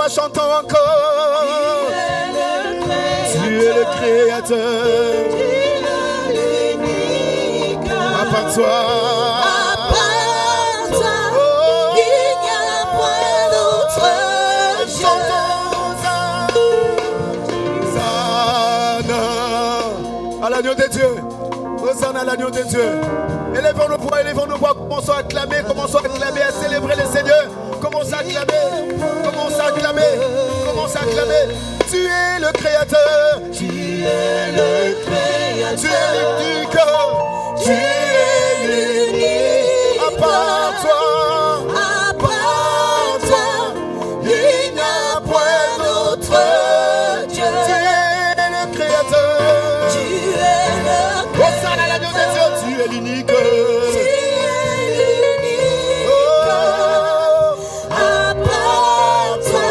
chantons encore. Tu es le Créateur. À part toi. L'agneau de Dieu, Hosanna à l'agneau de Dieu. Élevons nos voix, commençons à acclamer, à célébrer le Seigneur. Commençons à acclamer, Tu es le Créateur, tu es l'unique, tu es l'unique. À part toi, il n'y a point d'autre Dieu. Tu es le Créateur. Hosanna à l'agneau de Dieu, tu es l'unique. Oh, à part toi,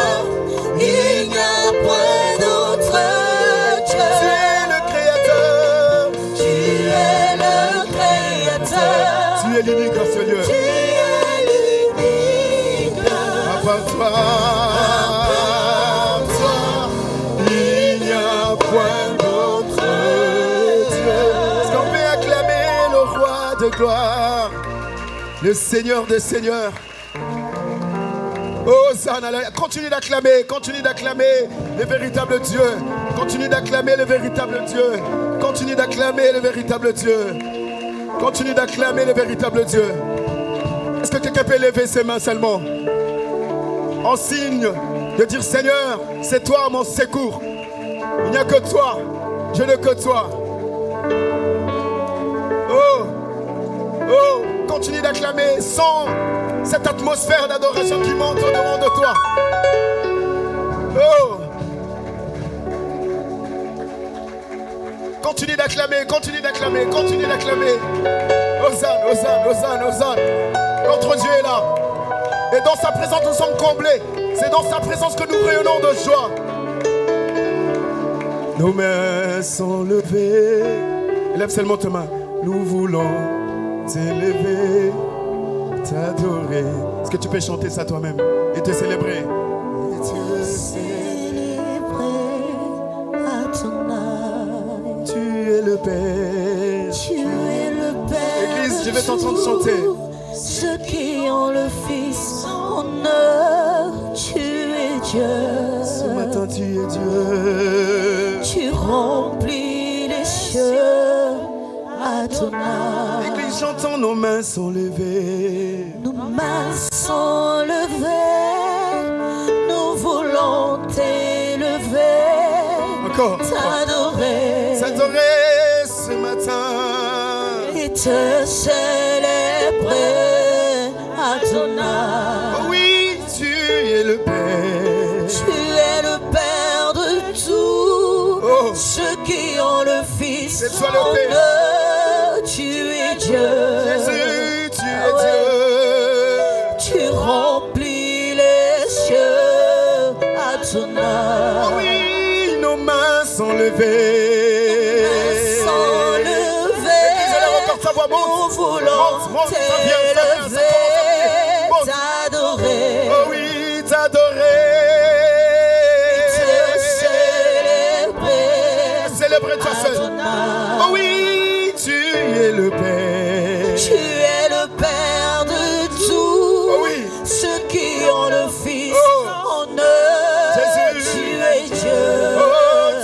il n'y a point d'autre Dieu. Tu es le Créateur. Tu es le Créateur. Tu es l'unique, Seigneur. Tu es l'unique. À part toi, il n'y a point d'autre Dieu. De gloire, le Seigneur des Seigneurs. Hosanna, continue d'acclamer le véritable Dieu. Continue d'acclamer le véritable Dieu. Continue d'acclamer le véritable Dieu. Continue d'acclamer le véritable Dieu. Est-ce que quelqu'un peut lever ses mains seulement en signe de dire Seigneur, c'est toi mon secours. Il n'y a que toi. Je n'ai que toi. Oh, continue d'acclamer sans cette atmosphère d'adoration qui monte au-devant de toi. Oh, continue d'acclamer. Hosanna. Notre Dieu est là. Et dans sa présence, nous sommes comblés. C'est dans sa présence que nous rayonnons de joie. Nos mains sont levées. Élève seulement tes mains. Nous voulons t'élever, t'adorer. Est-ce que tu peux chanter ça toi-même et te célébrer? Et te célébrer à ton âme. Tu es le Père. Église, je vais t'entendre chanter. Ceux qui ont le Fils en eux, tu es Dieu. Ce matin, tu es Dieu. Tu remplis les cieux à ton âme. Église, chantons, nos mains sont levées. Nos mains sont levées. Nous voulons t'élever. Encore. T'adorer. T'adorer ce matin. Et te célébrer à ton âme. Oh oui, tu es le Père. Tu es le Père de tout. Oh. Ceux qui ont le Fils. C'est toi le Père. Tu es Dieu. Jésus, tu es Dieu. Tu remplis les cieux à ton âme. Oh oui, nos mains sont levées. Nous voulons t'élever, t'adorer. Oh oui, t'adorer. Te célébrer. Célébrer-toi seul. Oh oui, tu es le Père. Tu es le Père de tout. Oh oui. Ceux qui ont le Fils en eux. Jésus. Tu es Dieu. Oh,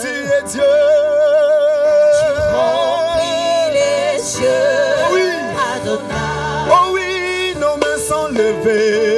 tu es Dieu. Tu remplis les cieux. Oui. Adonai. Oh oui, nos mains sont levées.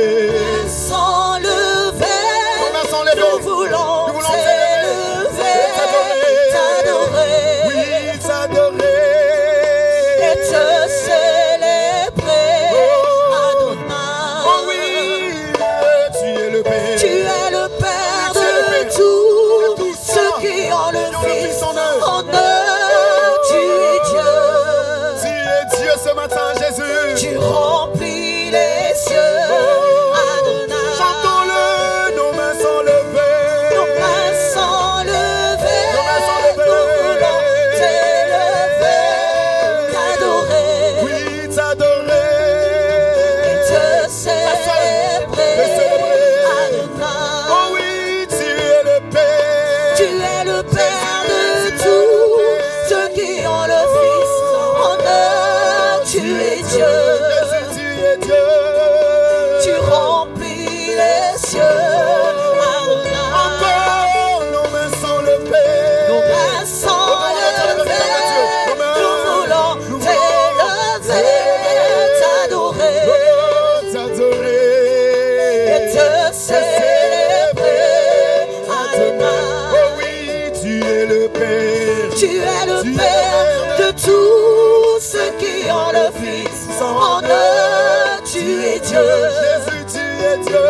es le Père de tous ceux qui ont le Fils en eux. Tu es Dieu. Jésus, tu es Dieu.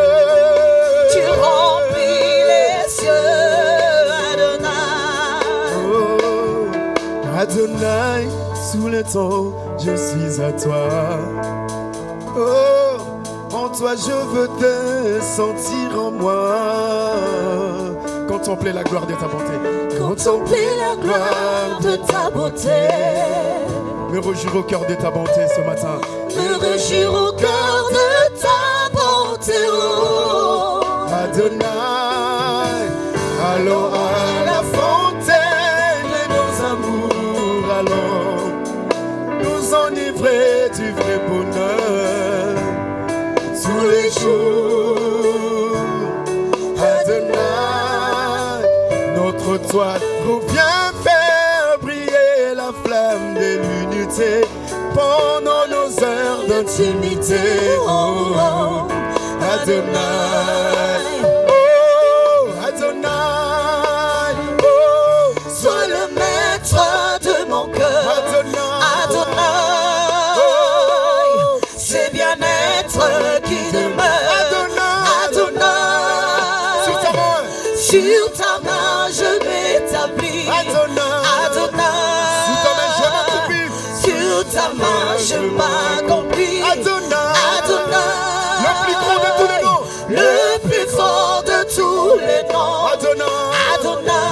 Tu remplis les cieux, Adonai. Oh, Adonai, sous le temps, je suis à toi. Oh, en toi je veux te sentir en moi. Contempler la gloire de ta bonté. Contempler la gloire de ta beauté. Me réjouir au cœur de ta bonté ce matin. Me réjouir au cœur de ta bonté. Oh. Adonai, allons à la fontaine de nos amours, allons nous enivrer du vrai bonheur tous les jours. Adonai, notre toit revient faire briller la flamme de l'unité pendant nos heures d'intimité. Oh, oh, Adonai, oh, Adonai, oh, sois le maître de mon cœur. Adonai, oh, c'est bien-être qui demeure. Adonai, sur ta main, sur ta main je m'établis. Adonai, sous ta main je m'accomplis. Sur ta main je m'accomplis. Adonai, le plus grand de tous les noms, le plus fort de tous les noms. Adonai,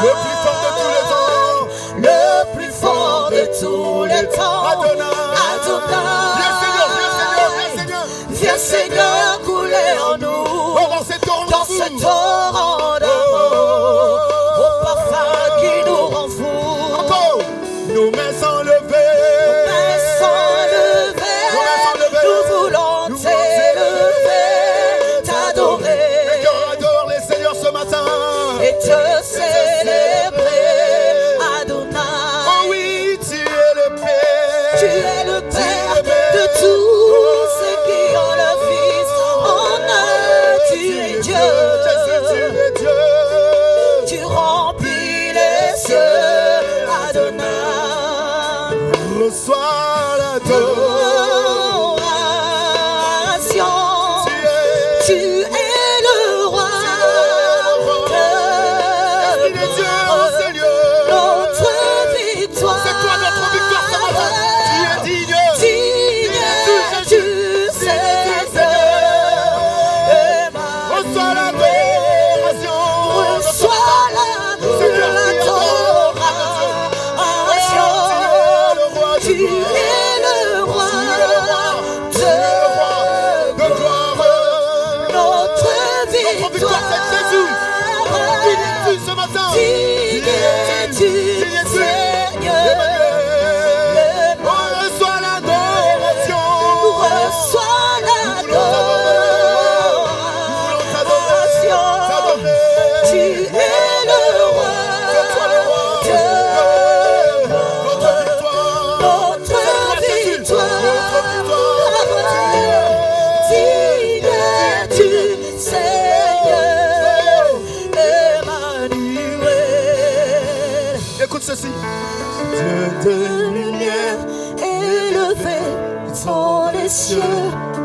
le plus fort de tous les temps, le plus fort de tous les temps. Adonai, viens Seigneur couler en nous, dans cet torrent d'amour, au parfum qui nous rend fous. encore, nos mains sont levées, nous voulons t'élever, t'adorer, les cœurs adorent les seigneurs ce matin, et te célébrer, Adonai. oh oui, tu es le Père, Tu es le Père de tous ceux qui ont le Fils en eux. Tu es Dieu. Jésus, tu es Dieu. Tu remplis les cieux, Adonai. Reçois l'adoration. Tu es le roi Il est Dieu, de Seigneur. notre victoire. C'est toi notre victoire ce matin. Tu es digne. Digne du Seigneur. Reçois l'adoration. Reçois l'adoration. Tu es le roi de notre victoire. C'est Jésus. Il est ce matin. Digne du Seigneur. Reçois l'adoration. Reçois l'adoration. Tu es le roi de notre victoire. Digne du Seigneur, Emmanuel. Écoute ceci. Dieu de lumière, Élevé sont les cieux,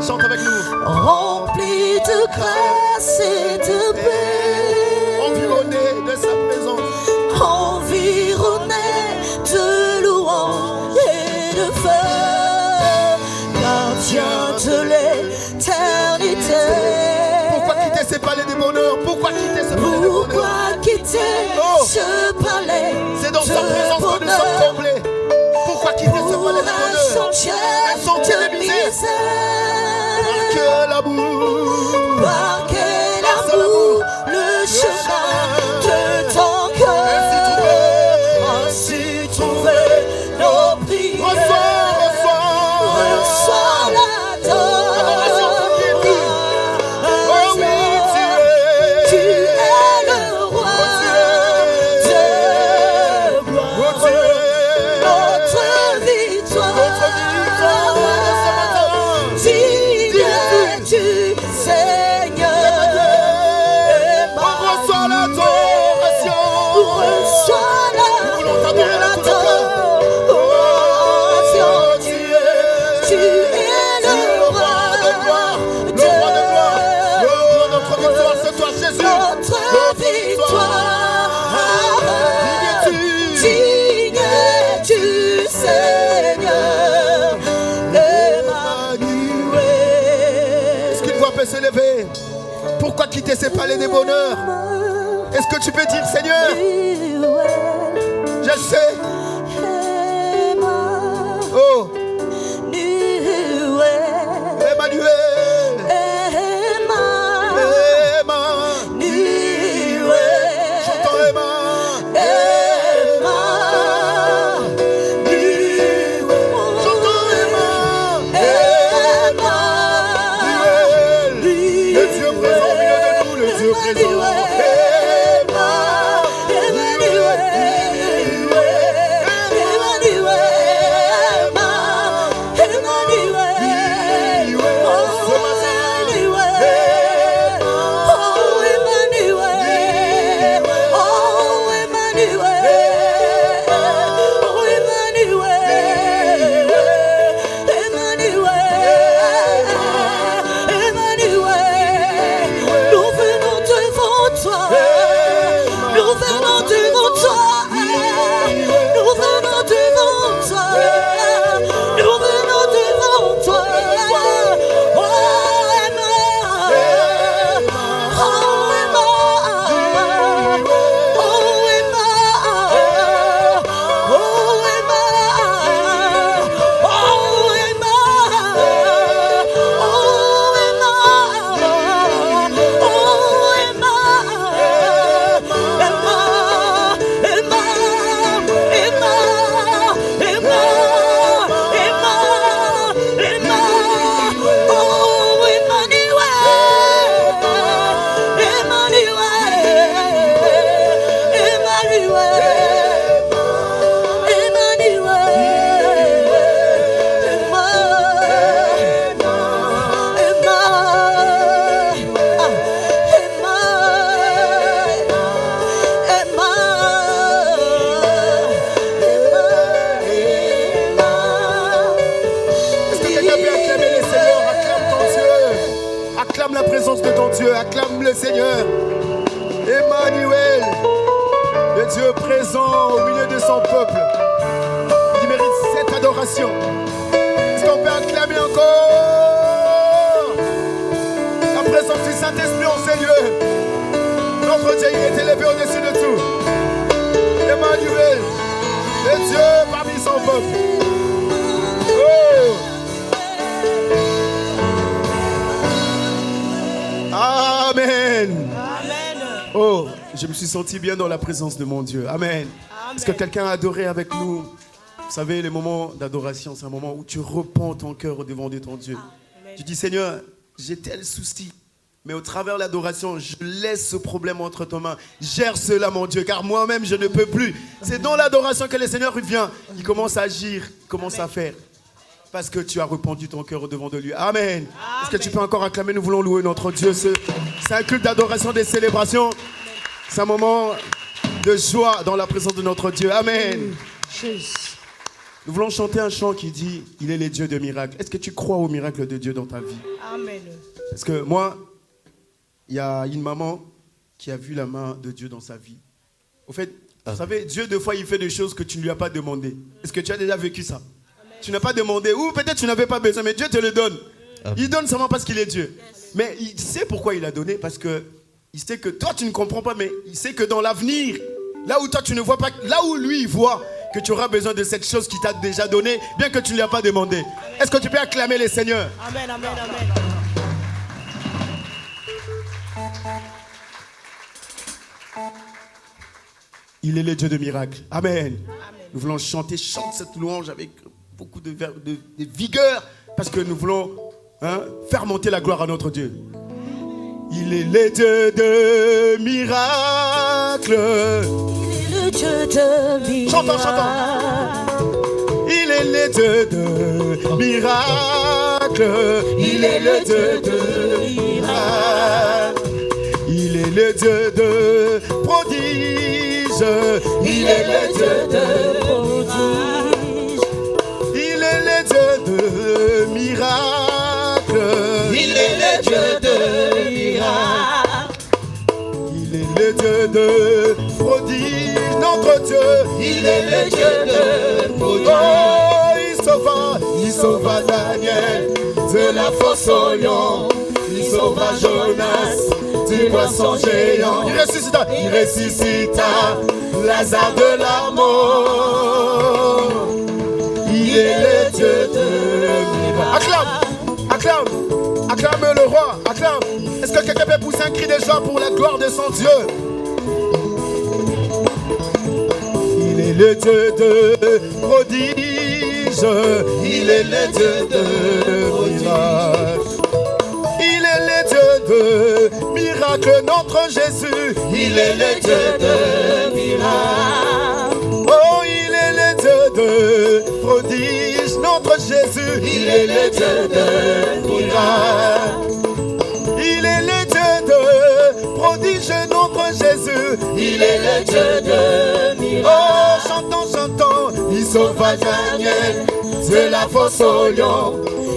chante avec nous. remplis de grâce et de paix, Environné de sa présence. environné de louanges et de feu, gardien de l'éternité. Pourquoi quitter ces palais des bonheurs? Pourquoi quitter ce palais des bonheurs? Pourquoi quitter Oh. ce palais C'est dans sa de présence que nous bonheur sommes comblés. Pourquoi quitter ce pour palais des un bonheurs? sentier Un sentier de de misère. misère? Que l'amour. Par quel amour le chemin de ton cœur, ainsi trouver nos prières. Reçois l'adoration. Oh oui, Tu es le roi de gloire, notre victoire. Digne du Seigneur. Pourquoi quitter ces palais des bonheurs? Est-ce que tu peux dire, Seigneur, je sais. Oh, Emmanuel, j'entends Emma. J'entends Emma. Le Dieu présent au milieu de nous, le Dieu présent. Acclame la présence de ton Dieu, acclame le Seigneur. Emmanuel, le Dieu présent au milieu de son peuple. Il mérite cette adoration. Est-ce qu'on peut acclamer encore la présence du Saint-Esprit en ces lieux? Notre Dieu, il est élevé au-dessus de tout. Emmanuel, le Dieu parmi son peuple. Oh! Amen. Amen. Oh, je me suis senti bien dans la présence de mon Dieu. Amen. Est-ce que quelqu'un a adoré avec nous? Vous savez, les moments d'adoration, c'est un moment où tu repens ton cœur au devant de ton Dieu. Amen. Tu dis, Seigneur, j'ai tel souci, mais au travers de l'adoration, je laisse ce problème entre tes mains. Gère cela, mon Dieu, car moi-même, je ne peux plus. C'est dans l'adoration que le Seigneur vient. Il commence à agir, il commence à faire. Parce que tu as répandu ton cœur au devant de lui. Amen. Amen. Est-ce que tu peux encore acclamer? Nous voulons louer notre Dieu. C'est un culte d'adoration, des célébrations. C'est un moment de joie dans la présence de notre Dieu. Amen. Nous voulons chanter un chant qui dit « Il est le Dieu de miracles ». Est-ce que tu crois au miracle de Dieu dans ta vie? Amen. Parce que moi, il y a une maman qui a vu la main de Dieu dans sa vie. Au fait, vous savez, Dieu, des fois, il fait des choses que tu ne lui as pas demandé. Est-ce que tu as déjà vécu ça? Tu n'as pas demandé, ou peut-être tu n'avais pas besoin, mais Dieu te le donne. Il donne seulement parce qu'il est Dieu. Mais il sait pourquoi il a donné, parce que il sait que toi tu ne comprends pas, mais il sait que dans l'avenir, là où toi tu ne vois pas, là où lui il voit que tu auras besoin de cette chose qu'il t'a déjà donnée, bien que tu ne l'aies pas demandé. Est-ce que tu peux acclamer les seigneurs? Amen, amen, amen. Il est le Dieu de miracles. Amen. Nous voulons chanter, chante cette louange avec beaucoup de vigueur, parce que nous voulons faire monter la gloire à notre Dieu. Il est le Dieu de miracles. Il est le Dieu de miracles. Chantons, chantons. Il est le Dieu de miracles. Il est le Dieu de miracles. Il est le Dieu de prodiges. Il est le Dieu de prodiges. Il est le Dieu de miracles. Il est le Dieu de miracles. Il est le Dieu de prodiges, notre Dieu. Il est le Dieu de prodiges. Oh, il sauva Daniel de la fosse au lion. Il sauva Jonas du poisson géant. Il ressuscita Lazare de la mort. Il est le Dieu de miracle. Acclame, acclame le roi, acclame. Est-ce que quelqu'un peut pousser un cri de joie pour la gloire de son Dieu? Il est le Dieu de prodige, il est le Dieu de miracle. Il est le Dieu de miracle, notre Jésus. Il est le Dieu de miracle. Oh, il est le Dieu de prodige, notre Jésus. Il est le Dieu de miracle. Il est le Dieu de prodige, notre Jésus. Il est le Dieu de miracle. Oh, chantons, chantons. Il sauva Daniel de la fosse au lion.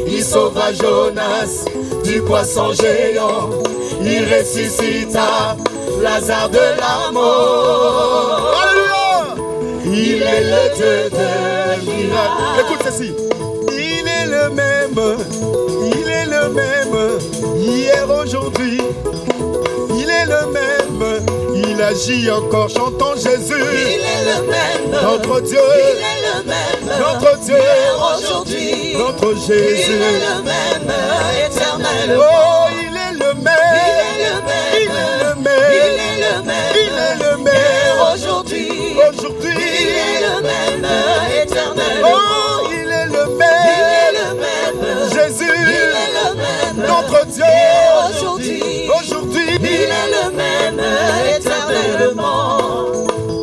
Il sauva Jonas du poisson géant. Il ressuscita Lazare de la mort. Alléluia! Il est le Dieu de miracle. Écoute ceci. Il est le même hier, aujourd'hui. Il est le même, il agit encore, chantons Jésus. Il est le même, notre Dieu. Il est le même, notre Dieu. Hier, aujourd'hui, notre Jésus. Il est le même, éternellement. Oh, il est le même. Il est le même. Il est le même. Il est le même. Hier, aujourd'hui, aujourd'hui. Il est le même, éternellement. Oh, il est le même. Il est le même. Jésus. Il est le même, notre Dieu. Aujourd'hui, aujourd'hui. Il est le même, éternellement.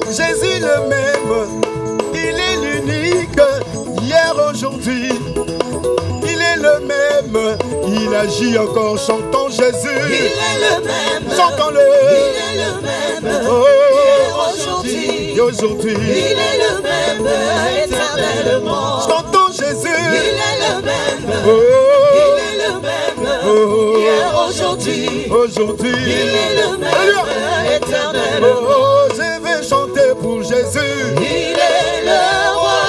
Jésus le même, il est l'unique, hier, aujourd'hui. Il est le même, il agit encore, chantons Jésus. Il est le même, chantons-le. Il est le même, oh, hier, aujourd'hui. Et aujourd'hui. Il est le même, éternellement. Chantons Jésus. Il est le même, oh, il est le même, oh, hier, aujourd'hui. Aujourd'hui. Il est le même, éternellement. Oh, je vais chanter pour Jésus. Il est le roi.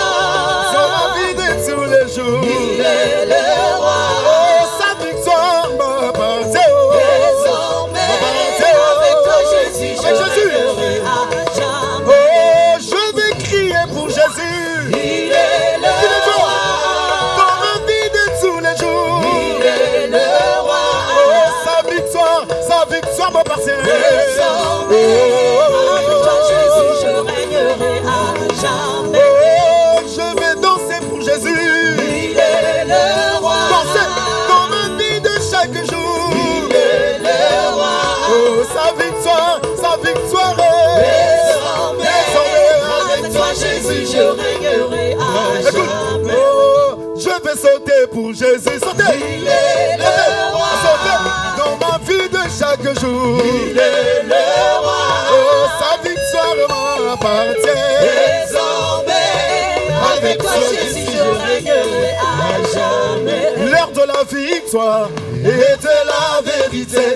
Sur la vie de tous les jours. Il est le roi. Oh, sa victoire m'appartient. Désormais, avec toi Jésus, je régnerai à jamais. Oh, je vais crier pour Jésus. Il est le roi. Dans la vie de tous les jours. Il est le roi. Oh, sa victoire m'appartient. Désormais, avec toi Jésus, je régnerai à jamais. Oh, je vais danser pour Jésus. Il est le roi. Danser dans ma vie de chaque jour. Il est le roi. Oh, sa victoire. Désormais, avec toi Jésus, je régnerai à jamais. Oh, je vais sauter pour Jésus. Sauter. Il est le roi. Sauter dans ma vie de chaque jour. Il est le roi. Oh, sa victoire m'appartient. Désormais, avec toi Jésus, je régnerai à jamais. L'heure de la victoire et de la vérité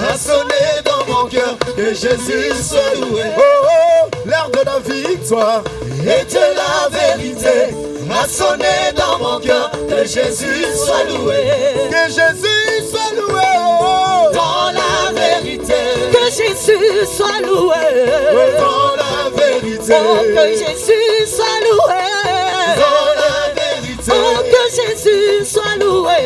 a sonné dans mon cœur, que Jésus soit loué. Oh, oh, l'heure de la victoire et de la vérité a sonné dans mon cœur, que Jésus soit loué. Que Jésus soit loué, oh, dans la vérité. Que Jésus soit loué. Oh, dans la vérité. Oh, que Jésus soit loué. Dans la vérité. Oh, que Jésus soit loué.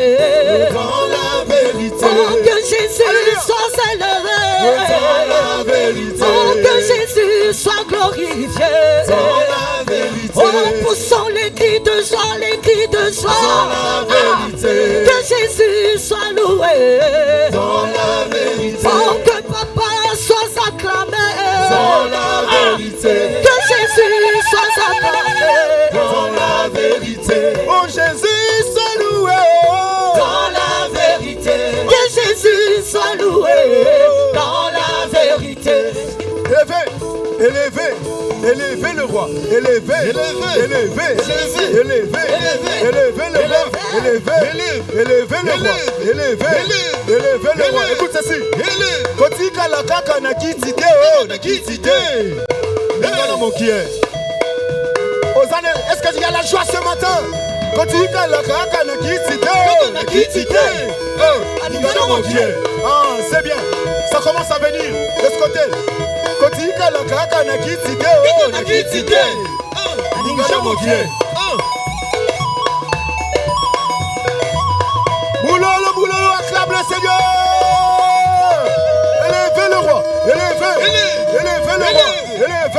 Dans la vérité. Oh, que Jésus soit élevé. Dans la vérité. Oh, que Jésus soit glorifié. Dans la vérité. Oh, poussons les cris de joie, les cris de joie. Dans la vérité. Que Jésus soit loué. Dans la vérité. Oh, que papa soit acclamé. Dans la vérité. Que Jésus soit acclamé. Dans la vérité. Oh, Jésus soit loué. Dans la vérité. Que Jésus soit loué. Dans la vérité. Élevez le roi. Élevez le roi. Élevez le roi. Écoute ceci. Kotika la kaka na kitite oh na kitite. Regarde mon qui est. Est-ce que il y a la joie ce matin? Kotika la kaka na kitite oh na kitite. Oh, regarde mon qui est. Ah, c'est bien. Ça commence à venir de ce côté. Kotika la kaka na kitide. Oh, na kitide. Ningala mokie. Boulolo, boulolo, acclame le Seigneur. Élevez le roi. Élevez le roi. Élevez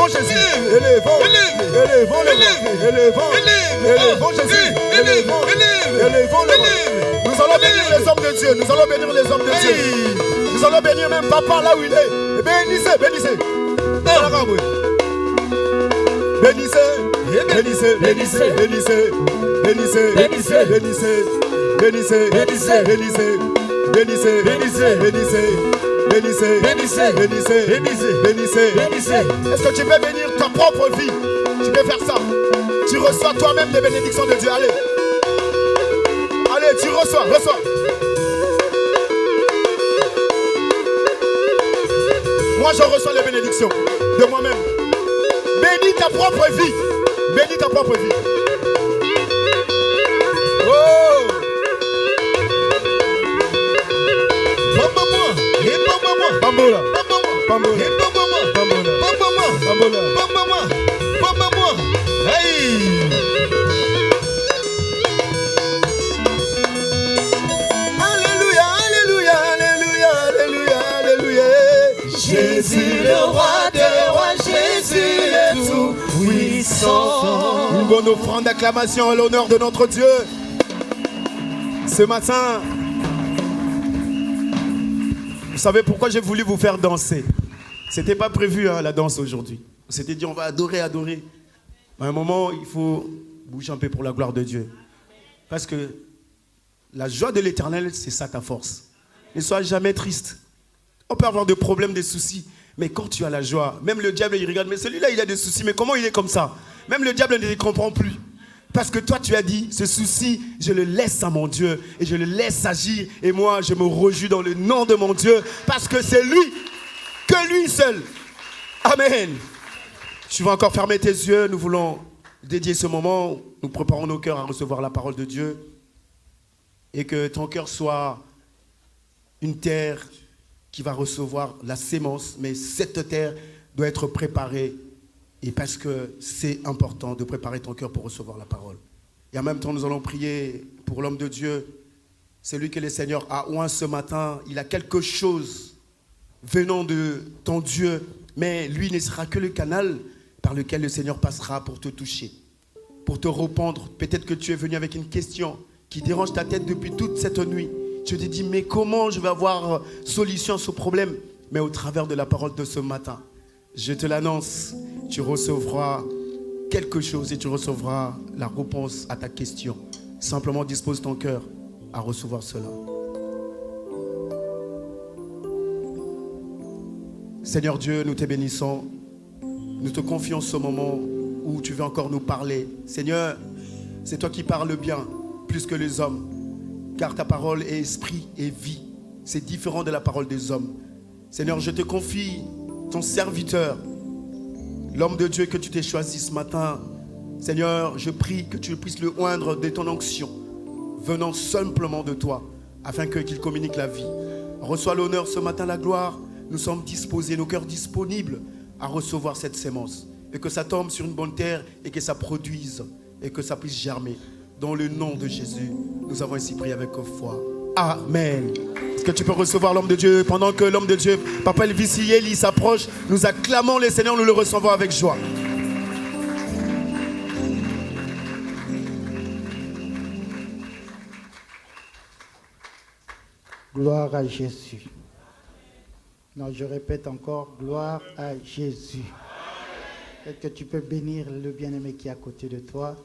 Jésus. Élevons le roi. Élevons Jésus. Élevons Jésus. Élevons le roi. Nous allons bénir les hommes de Dieu. Nous allons bénir les hommes de Dieu. Nous allons bénir même papa là où il est. Bénissez, bénissez. Bénissez, bénissez, bénissez, bénissez, bénissez, bénissez, bénissez, bénissez, bénissez, bénissez, bénissez, bénissez, bénissez, bénissez, bénissez, bénissez, bénissez. Est-ce que tu peux bénir ta propre vie? Tu peux faire ça. Tu reçois toi-même les bénédictions de Dieu. Allez. Allez, tu reçois, reçois. Moi, je reçois les bénédictions de moi-même. Bénis ta propre vie. Bénis ta propre vie. Oh! Bambola. Bambola. Bambola. Bambola. Hey! Alléluia, alléluia, alléluia, alléluia, alléluia. Jésus le roi des rois, Jésus le tout puissant. Une bonne offrande d'acclamation à l'honneur de notre Dieu. Ce matin, vous savez pourquoi j'ai voulu vous faire danser? C'était pas prévu la danse aujourd'hui. On s'était dit on va adorer, adorer. À un moment, il faut bouger un peu pour la gloire de Dieu. Parce que la joie de l'Éternel, c'est ça ta force. Ne sois jamais triste. On peut avoir des problèmes, des soucis. Mais quand tu as la joie, même le diable, il regarde, mais celui-là, il a des soucis, mais comment il est comme ça? Même le diable ne les comprend plus. Parce que toi, tu as dit, ce souci, je le laisse à mon Dieu et je le laisse agir. Et moi, je me réjouis dans le nom de mon Dieu parce que c'est lui, que lui seul. Amen. Tu vas encore fermer tes yeux. Nous voulons dédier ce moment. Nous préparons nos cœurs à recevoir la parole de Dieu. Et que ton cœur soit une terre qui va recevoir la sémence, mais cette terre doit être préparée, et parce que c'est important de préparer ton cœur pour recevoir la parole. Et en même temps, nous allons prier pour l'homme de Dieu, celui que le Seigneur a oint ce matin. Il a quelque chose venant de ton Dieu, mais lui ne sera que le canal par lequel le Seigneur passera pour te toucher, pour te répondre. Peut-être que tu es venu avec une question qui dérange ta tête depuis toute cette nuit. Tu te dis, mais comment je vais avoir solution à ce problème? Mais au travers de la parole de ce matin, je te l'annonce, tu recevras quelque chose et tu recevras la réponse à ta question. Simplement dispose ton cœur à recevoir cela. Seigneur Dieu, nous te bénissons. Nous te confions ce moment où tu veux encore nous parler. Seigneur, c'est toi qui parles bien, plus que les hommes. Car ta parole est esprit et vie. C'est différent de la parole des hommes. Seigneur, je te confie ton serviteur, l'homme de Dieu que tu t'es choisi ce matin. Seigneur, je prie que tu puisses le oindre de ton onction, venant simplement de toi, afin qu'il communique la vie. Reçois l'honneur ce matin, la gloire. Nous sommes disposés, nos cœurs disponibles à recevoir cette sémence. Et que ça tombe sur une bonne terre et que ça produise et que ça puisse germer. Dans le nom de Jésus, nous avons ainsi prié avec foi. Amen. Est-ce que tu peux recevoir l'homme de Dieu? Pendant que l'homme de Dieu, Papa Elvis s'approche, nous acclamons le Seigneur, nous le recevons avec joie. Gloire à Jésus. Non, je répète encore, gloire à Jésus. Est-ce que tu peux bénir le bien-aimé qui est à côté de toi?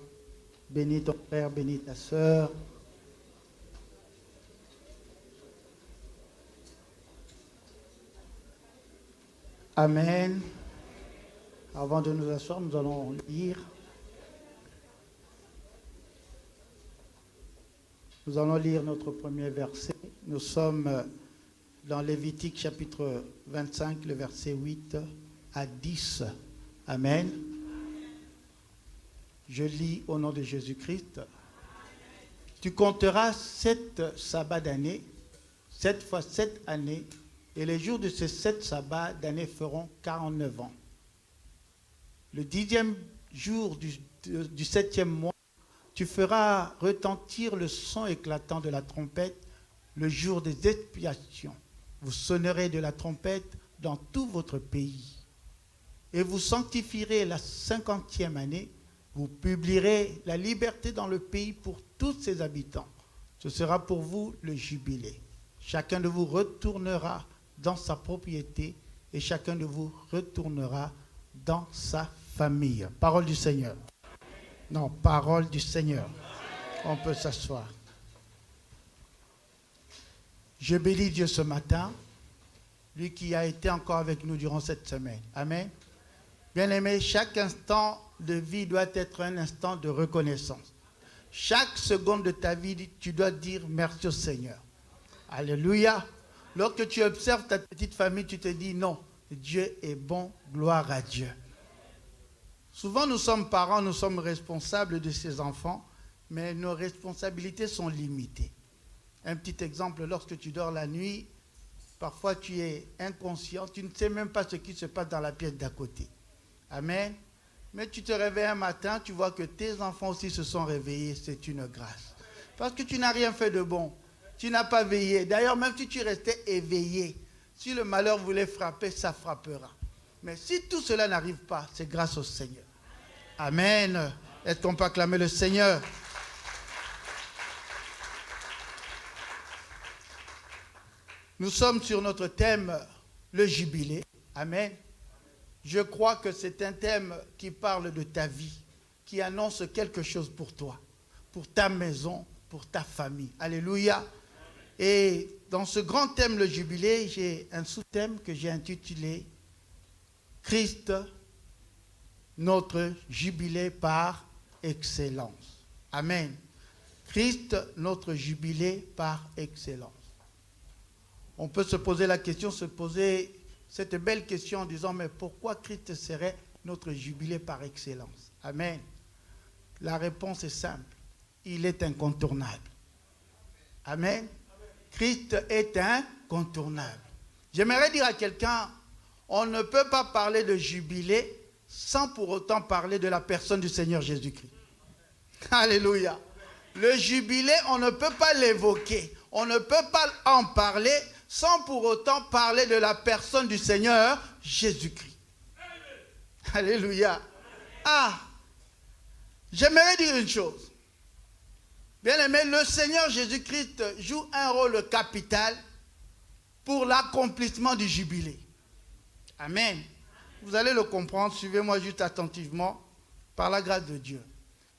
Bénis ton frère, bénis ta sœur. Amen. Avant de nous asseoir, nous allons lire. Nous allons lire notre premier verset. Nous sommes dans Lévitique chapitre 25, le verset 8 à 10. Amen. Je lis au nom de Jésus-Christ. Tu compteras 7 sabbats d'année, 7 fois 7 années, et les jours de ces 7 sabbats d'année feront 49 ans. Le 10e jour du 7e mois, tu feras retentir le son éclatant de la trompette le jour des expiations. Vous sonnerez de la trompette dans tout votre pays. Et vous sanctifierez la 50e année. Vous publierez la liberté dans le pays pour tous ses habitants. Ce sera pour vous le jubilé. Chacun de vous retournera dans sa propriété et chacun de vous retournera dans sa famille. Parole du Seigneur. Non, parole du Seigneur. On peut s'asseoir. Je bénis Dieu ce matin, lui qui a été encore avec nous durant cette semaine. Amen. Bien-aimé, chaque instant de vie doit être un instant de reconnaissance. Chaque seconde de ta vie, tu dois dire merci au Seigneur. Alléluia. Lorsque tu observes ta petite famille, tu te dis non, Dieu est bon, gloire à Dieu. Souvent, nous sommes parents, nous sommes responsables de ces enfants, mais nos responsabilités sont limitées. Un petit exemple, lorsque tu dors la nuit, parfois tu es inconscient, tu ne sais même pas ce qui se passe dans la pièce d'à côté. Amen. Mais tu te réveilles un matin, tu vois que tes enfants aussi se sont réveillés, c'est une grâce. Parce que tu n'as rien fait de bon, tu n'as pas veillé. D'ailleurs, même si tu restais éveillé, si le malheur voulait frapper, ça frappera. Mais si tout cela n'arrive pas, c'est grâce au Seigneur. Amen. Est-ce qu'on peut acclamer le Seigneur? Nous sommes sur notre thème, le jubilé. Amen. Je crois que c'est un thème qui parle de ta vie, qui annonce quelque chose pour toi, pour ta maison, pour ta famille. Alléluia. Et dans ce grand thème, le jubilé, j'ai un sous-thème que j'ai intitulé « Christ, notre jubilé par excellence ». Amen. Christ, notre jubilé par excellence. On peut se poser la question, se poser cette belle question en disant, mais pourquoi Christ serait notre jubilé par excellence? Amen. La réponse est simple. Il est incontournable. Amen. Christ est incontournable. J'aimerais dire à quelqu'un, on ne peut pas parler de jubilé sans pour autant parler de la personne du Seigneur Jésus-Christ. Alléluia. Le jubilé, on ne peut pas l'évoquer. On ne peut pas en parler sans pour autant parler de la personne du Seigneur Jésus-Christ. Alléluia. Ah, j'aimerais dire une chose. Bien aimé, le Seigneur Jésus-Christ joue un rôle capital pour l'accomplissement du jubilé. Amen. Vous allez le comprendre, suivez-moi juste attentivement, par la grâce de Dieu.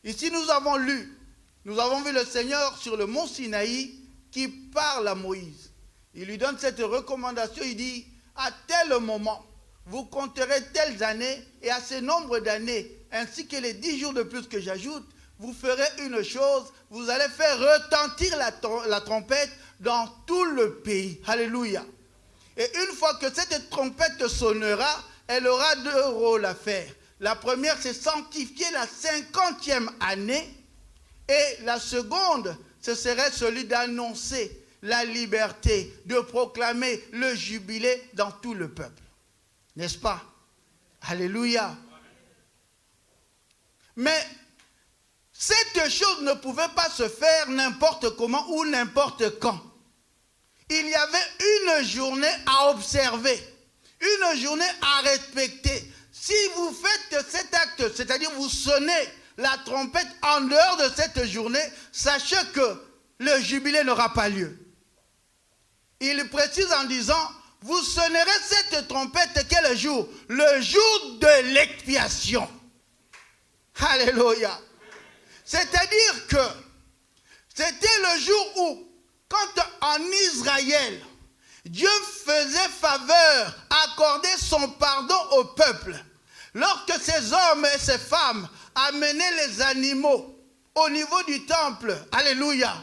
Ici, nous avons vu le Seigneur sur le mont Sinaï qui parle à Moïse. Il lui donne cette recommandation, il dit, à tel moment, vous compterez telles années, et à ce nombre d'années, ainsi que les 10 jours de plus que j'ajoute, vous ferez une chose, vous allez faire retentir la trompette dans tout le pays. Alléluia. Et une fois que cette trompette sonnera, elle aura 2 rôles à faire. La première, c'est sanctifier la 50e année, et la seconde, ce serait celui d'annoncer la liberté, de proclamer le jubilé dans tout le peuple. N'est-ce pas? Alléluia. Mais cette chose ne pouvait pas se faire n'importe comment ou n'importe quand. Il y avait une journée à observer, une journée à respecter. Si vous faites cet acte, c'est-à-dire vous sonnez la trompette en dehors de cette journée, sachez que le jubilé n'aura pas lieu. Il précise en disant, vous sonnerez cette trompette quel jour? Le jour de l'expiation. Alléluia. C'est-à-dire que c'était le jour où, quand en Israël, Dieu faisait faveur, accordait son pardon au peuple, lorsque ces hommes et ces femmes amenaient les animaux au niveau du temple, alléluia,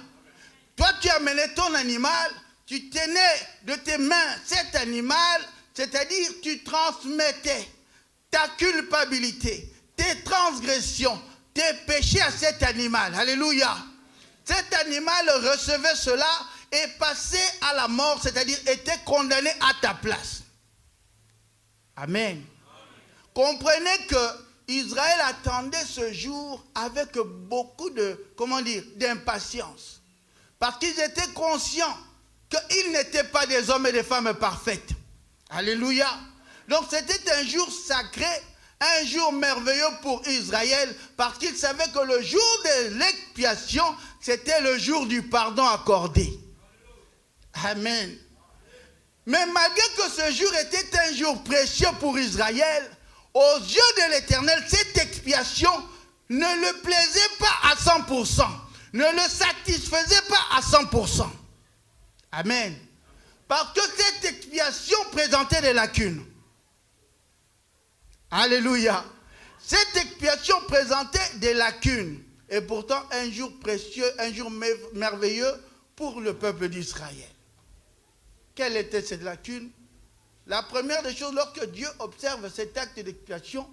toi tu amenais ton animal, tu tenais de tes mains cet animal, c'est-à-dire tu transmettais ta culpabilité, tes transgressions, tes péchés à cet animal. Alléluia. Cet animal recevait cela et passait à la mort, c'est-à-dire était condamné à ta place. Amen. Comprenez que Israël attendait ce jour avec beaucoup d'impatience. Parce qu'ils étaient conscients qu'ils n'étaient pas des hommes et des femmes parfaites. Alléluia. Donc c'était un jour sacré, un jour merveilleux pour Israël, parce qu'ils savaient que le jour de l'expiation, c'était le jour du pardon accordé. Amen. Mais malgré que ce jour était un jour précieux pour Israël, aux yeux de l'Éternel, cette expiation ne le plaisait pas à 100%, ne le satisfaisait pas à 100%. Amen. Parce que cette expiation présentait des lacunes. Alléluia. Cette expiation présentait des lacunes. Et pourtant, un jour précieux, un jour merveilleux pour le peuple d'Israël. Quelle était cette lacune? La première des choses, lorsque Dieu observe cet acte d'expiation,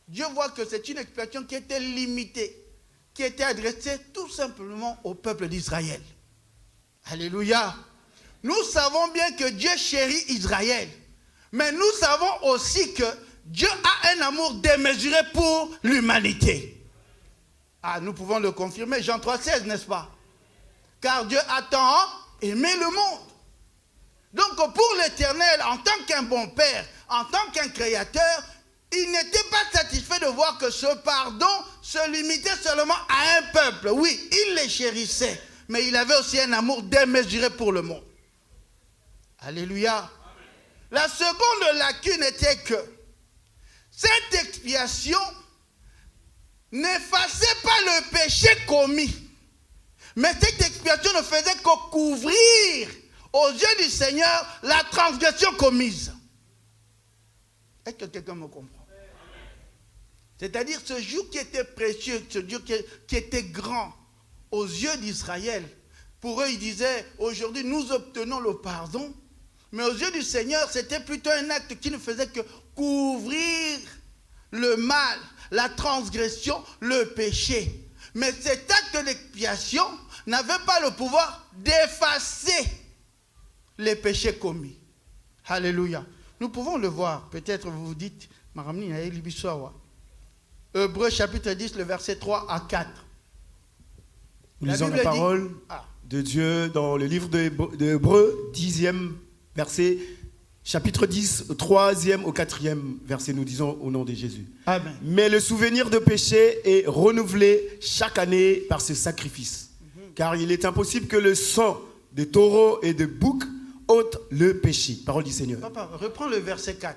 Dieu voit que c'est une expiation qui était limitée, qui était adressée tout simplement au peuple d'Israël. Alléluia. Nous savons bien que Dieu chérit Israël, mais nous savons aussi que Dieu a un amour démesuré pour l'humanité. Ah, nous pouvons le confirmer, Jean 3,16, n'est-ce pas? Car Dieu a tant aimé le monde. Donc pour l'Éternel, en tant qu'un bon Père, en tant qu'un Créateur, il n'était pas satisfait de voir que ce pardon se limitait seulement à un peuple. Oui, il les chérissait, mais il avait aussi un amour démesuré pour le monde. Alléluia. Amen. La seconde lacune était que cette expiation n'effaçait pas le péché commis, mais cette expiation ne faisait que couvrir aux yeux du Seigneur la transgression commise. Est-ce que quelqu'un me comprend? C'est-à-dire ce jour qui était précieux, ce jour qui était grand aux yeux d'Israël. Pour eux, ils disaient, aujourd'hui nous obtenons le pardon. Mais aux yeux du Seigneur, c'était plutôt un acte qui ne faisait que couvrir le mal, la transgression, le péché. Mais cet acte d'expiation n'avait pas le pouvoir d'effacer les péchés commis. Alléluia. Nous pouvons le voir. Peut-être vous vous dites, Maramni, Hébreux chapitre 10, le verset 3 à 4. Nous lisons la parole de Dieu dans le livre d'Hébreux, 10e verset, chapitre 10, 3e au 4e verset, nous disons au nom de Jésus. Amen. Mais le souvenir de péché est renouvelé chaque année par ce sacrifice. Car il est impossible que le sang de taureaux et de boucs ôte le péché. Parole du Seigneur. Papa, reprends le verset 4.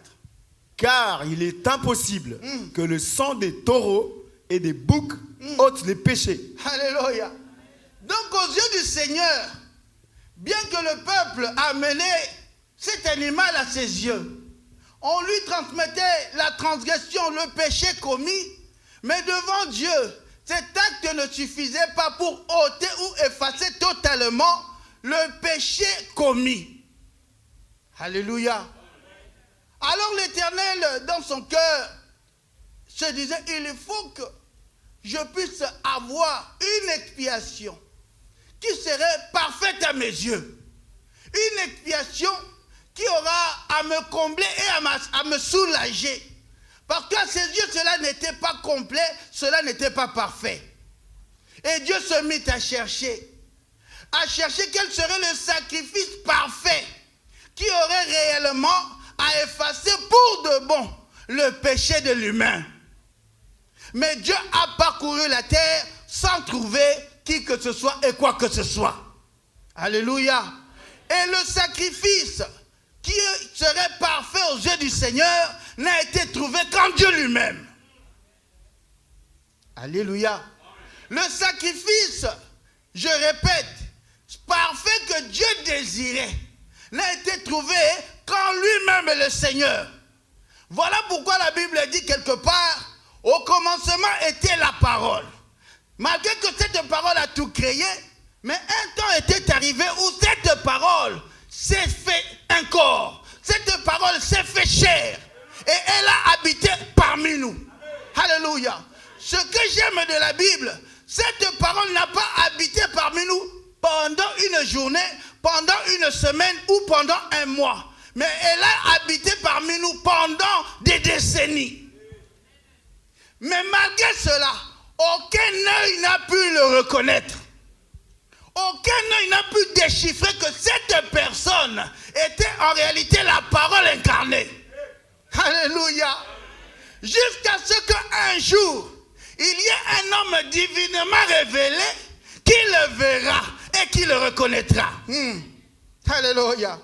Car il est impossible que le sang des taureaux et des boucs ôte les péchés. Alléluia. Donc aux yeux du Seigneur, bien que le peuple amenait cet animal à ses yeux, on lui transmettait la transgression, le péché commis, mais devant Dieu, cet acte ne suffisait pas pour ôter ou effacer totalement le péché commis. Alléluia. Alors l'Éternel, dans son cœur, se disait, il faut que je puisse avoir une expiation qui serait parfaite à mes yeux. Une expiation qui aura à me combler et à me soulager. Parce qu'à ses yeux, cela n'était pas complet, cela n'était pas parfait. Et Dieu se mit à chercher quel serait le sacrifice parfait qui aurait réellement à effacer pour de bon le péché de l'humain. Mais Dieu a parcouru la terre sans trouver qui que ce soit et quoi que ce soit. Alléluia. Et le sacrifice qui serait parfait aux yeux du Seigneur n'a été trouvé qu'en Dieu lui-même. Alléluia. Le sacrifice, je répète, parfait que Dieu désirait, n'a été trouvé qu'en lui-même le Seigneur. Voilà pourquoi la Bible dit quelque part, au commencement était la parole. Malgré que cette parole a tout créé, Mais un temps était arrivé où cette parole s'est fait un corps. Cette parole s'est fait chair. Et elle a habité parmi nous. Alléluia. Ce que j'aime de la Bible, cette parole n'a pas habité parmi nous pendant une journée, pendant une semaine ou pendant un mois. Mais elle a habité parmi nous pendant des décennies. Mais malgré cela, aucun œil n'a pu le reconnaître. Aucun œil n'a pu déchiffrer que cette personne était en réalité la parole incarnée. Alléluia. Jusqu'à ce qu'un jour, il y ait un homme divinement révélé qui le verra et qui le reconnaîtra. Alléluia.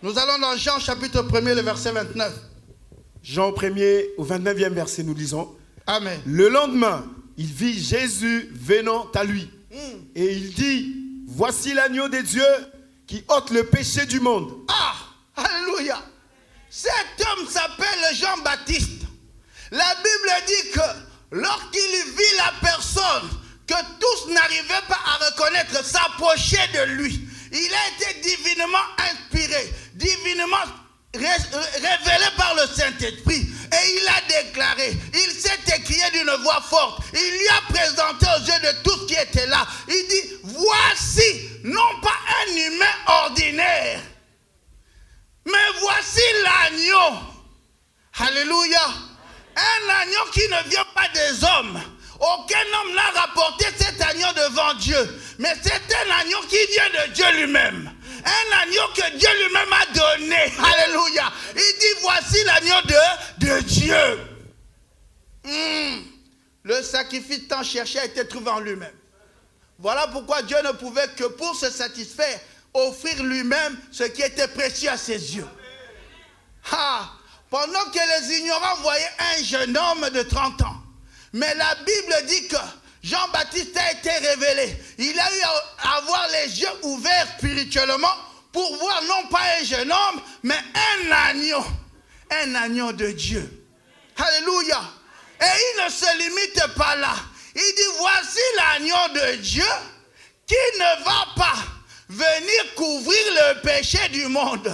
Nous allons dans Jean chapitre 1er, le verset 29. Jean 1er au 29e verset, nous lisons. Amen. Le lendemain, il vit Jésus venant à lui. Et il dit, voici l'agneau de Dieu qui ôte le péché du monde. Ah, alléluia. Cet homme s'appelle Jean-Baptiste. La Bible dit que lorsqu'il vit la personne que tous n'arrivaient pas à reconnaître s'approcher de lui, il a été divinement inspiré, divinement révélé par le Saint-Esprit. Et il a déclaré, il s'est écrié d'une voix forte, il lui a présenté aux yeux de tous qui étaient là. Il dit, voici, non pas un humain ordinaire, mais voici l'agneau. Alléluia. Un agneau qui ne vient pas des hommes. Aucun homme n'a rapporté cet agneau devant Dieu. Mais c'est un agneau qui vient de Dieu lui-même. Un agneau que Dieu lui-même a donné. Alléluia. Il dit, voici l'agneau de Dieu. Le sacrifice tant cherché a été trouvé en lui-même. Voilà pourquoi Dieu ne pouvait que pour se satisfaire, offrir lui-même ce qui était précieux à ses yeux. Pendant que les ignorants voyaient un jeune homme de 30 ans. Mais la Bible dit que Jean-Baptiste a été révélé. Il a eu à avoir les yeux ouverts spirituellement pour voir non pas un jeune homme, mais un agneau de Dieu. Alléluia. Et il ne se limite pas là. Il dit, voici l'agneau de Dieu qui ne va pas venir couvrir le péché du monde.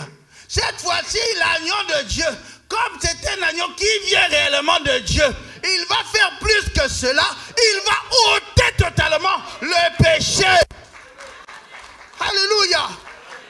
Cette fois-ci, l'agneau de Dieu, comme c'est un agneau qui vient réellement de Dieu, il va faire plus que cela. Il va ôter totalement le péché. Alléluia.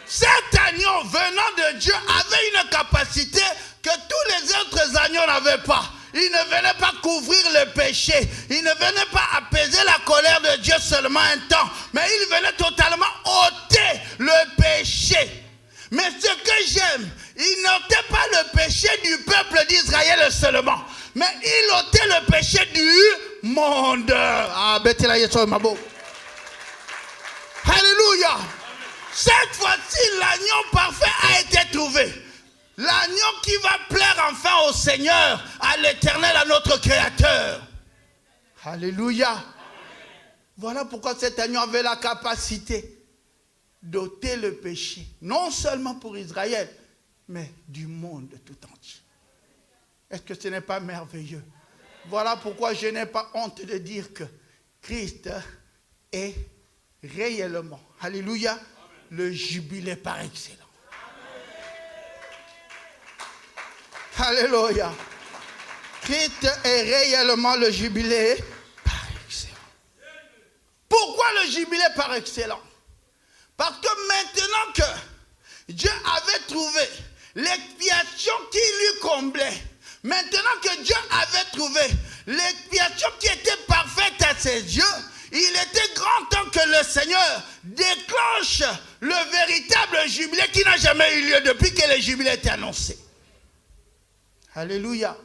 Cet agneau venant de Dieu avait une capacité que tous les autres agneaux n'avaient pas. Il ne venait pas couvrir le péché. Il ne venait pas apaiser la colère de Dieu seulement un temps. Mais il venait totalement ôter le péché. Mais ce que j'aime, il n'ôtait pas le péché du peuple d'Israël seulement. Mais il ôtait le péché du monde. Alléluia. Cette fois-ci, l'agneau parfait a été trouvé. L'agneau qui va plaire enfin au Seigneur, à l'Éternel, à notre Créateur. Alléluia. Voilà pourquoi cet agneau avait la capacité d'ôter le péché, non seulement pour Israël, mais du monde tout entier. Est-ce que ce n'est pas merveilleux? Voilà pourquoi je n'ai pas honte de dire que Christ est réellement, alléluia, le jubilé par excellence. Alléluia. Christ est réellement le jubilé par excellence. Pourquoi le jubilé par excellence? Parce que maintenant que Dieu avait trouvé l'expiation qui lui comblait, maintenant que Dieu avait trouvé l'expiation qui était parfaite à ses yeux, il était grand temps que le Seigneur déclenche le véritable jubilé qui n'a jamais eu lieu depuis que le jubilé était annoncé. Alléluia.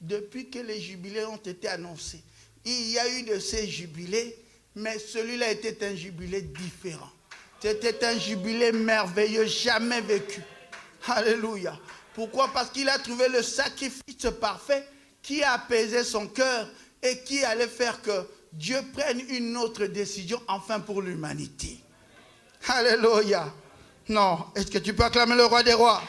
Depuis que les jubilés ont été annoncés, il y a eu de ces jubilés, mais celui-là était un jubilé différent. C'était un jubilé merveilleux, jamais vécu. Alléluia. Pourquoi? Parce qu'il a trouvé le sacrifice parfait qui a apaisé son cœur et qui allait faire que Dieu prenne une autre décision enfin pour l'humanité. Alléluia. Non, est-ce que tu peux acclamer le roi des rois?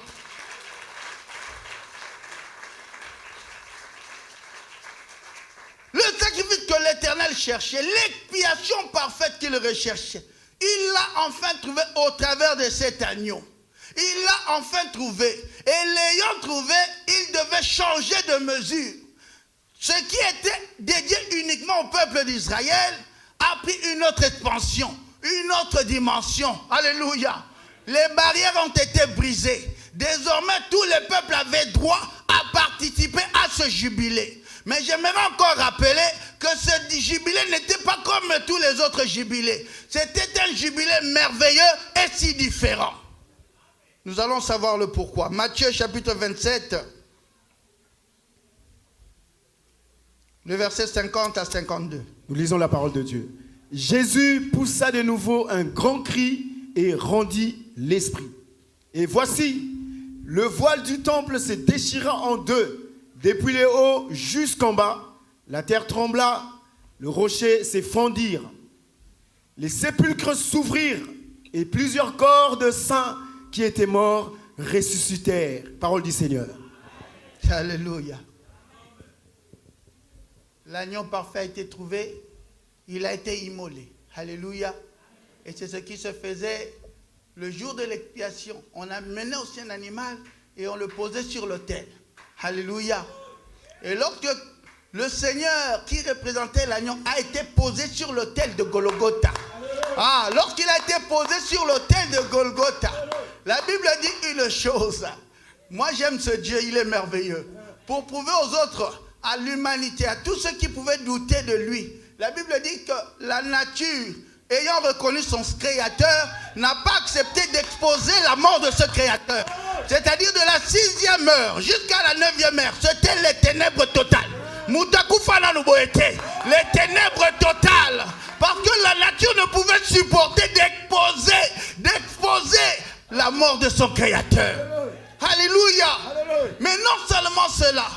Le sacrifice que l'Éternel cherchait, l'expiation parfaite qu'il recherchait, il l'a enfin trouvé au travers de cet agneau. Il l'a enfin trouvé. Et l'ayant trouvé, il devait changer de mesure. Ce qui était dédié uniquement au peuple d'Israël a pris une autre expansion, une autre dimension. Alléluia. Les barrières ont été brisées. Désormais, tous les peuples avaient droit à participer à ce jubilé. Mais j'aimerais encore rappeler que ce jubilé n'était pas comme tous les autres jubilés. C'était un jubilé merveilleux et si différent. Nous allons savoir le pourquoi. Matthieu chapitre 27, le verset 50 à 52. Nous lisons la parole de Dieu. Jésus poussa de nouveau un grand cri et rendit l'esprit. Et voici, le voile du temple se déchira en deux, depuis les hauts jusqu'en bas. La terre trembla, le rocher s'effondrit. Les sépulcres s'ouvrirent et plusieurs corps de saints qui étaient morts ressuscitèrent. Parole du Seigneur. Alléluia. L'agneau parfait a été trouvé, il a été immolé. Alléluia. Et c'est ce qui se faisait le jour de l'expiation. On amenait aussi un animal et on le posait sur l'autel. Alléluia. Et lorsque le Seigneur qui représentait l'agneau a été posé sur l'autel de Golgotha. Lorsqu'il a été posé sur l'autel de Golgotha, la Bible dit une chose. Moi j'aime ce Dieu, il est merveilleux. Pour prouver aux autres, à l'humanité, à tous ceux qui pouvaient douter de lui, la Bible dit que la nature, ayant reconnu son créateur, n'a pas accepté d'exposer la mort de ce créateur. C'est-à-dire de la 6e heure jusqu'à la 9e heure, c'était les ténèbres totales. Les ténèbres totales. Parce que la nature ne pouvait supporter d'exposer la mort de son créateur. Alléluia. Mais non seulement cela,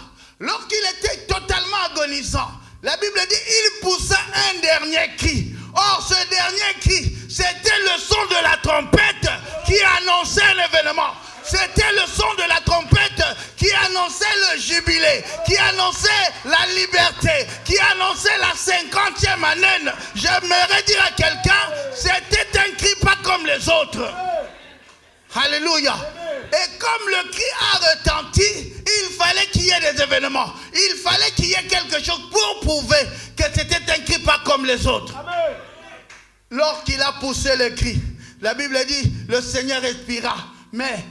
lorsqu'il était totalement agonisant, la Bible dit il poussa un dernier cri. Or ce dernier cri, c'était le son de la trompette qui annonçait l'événement. C'était le son de la trompette qui annonçait le jubilé, qui annonçait la liberté, qui annonçait la 50e année. J'aimerais dire à quelqu'un, c'était un cri pas comme les autres. Alléluia. Et comme le cri a retenti, il fallait qu'il y ait des événements. Il fallait qu'il y ait quelque chose pour prouver que c'était un cri pas comme les autres. Amen. Lorsqu'il a poussé le cri, la Bible dit, le Seigneur respira. Mais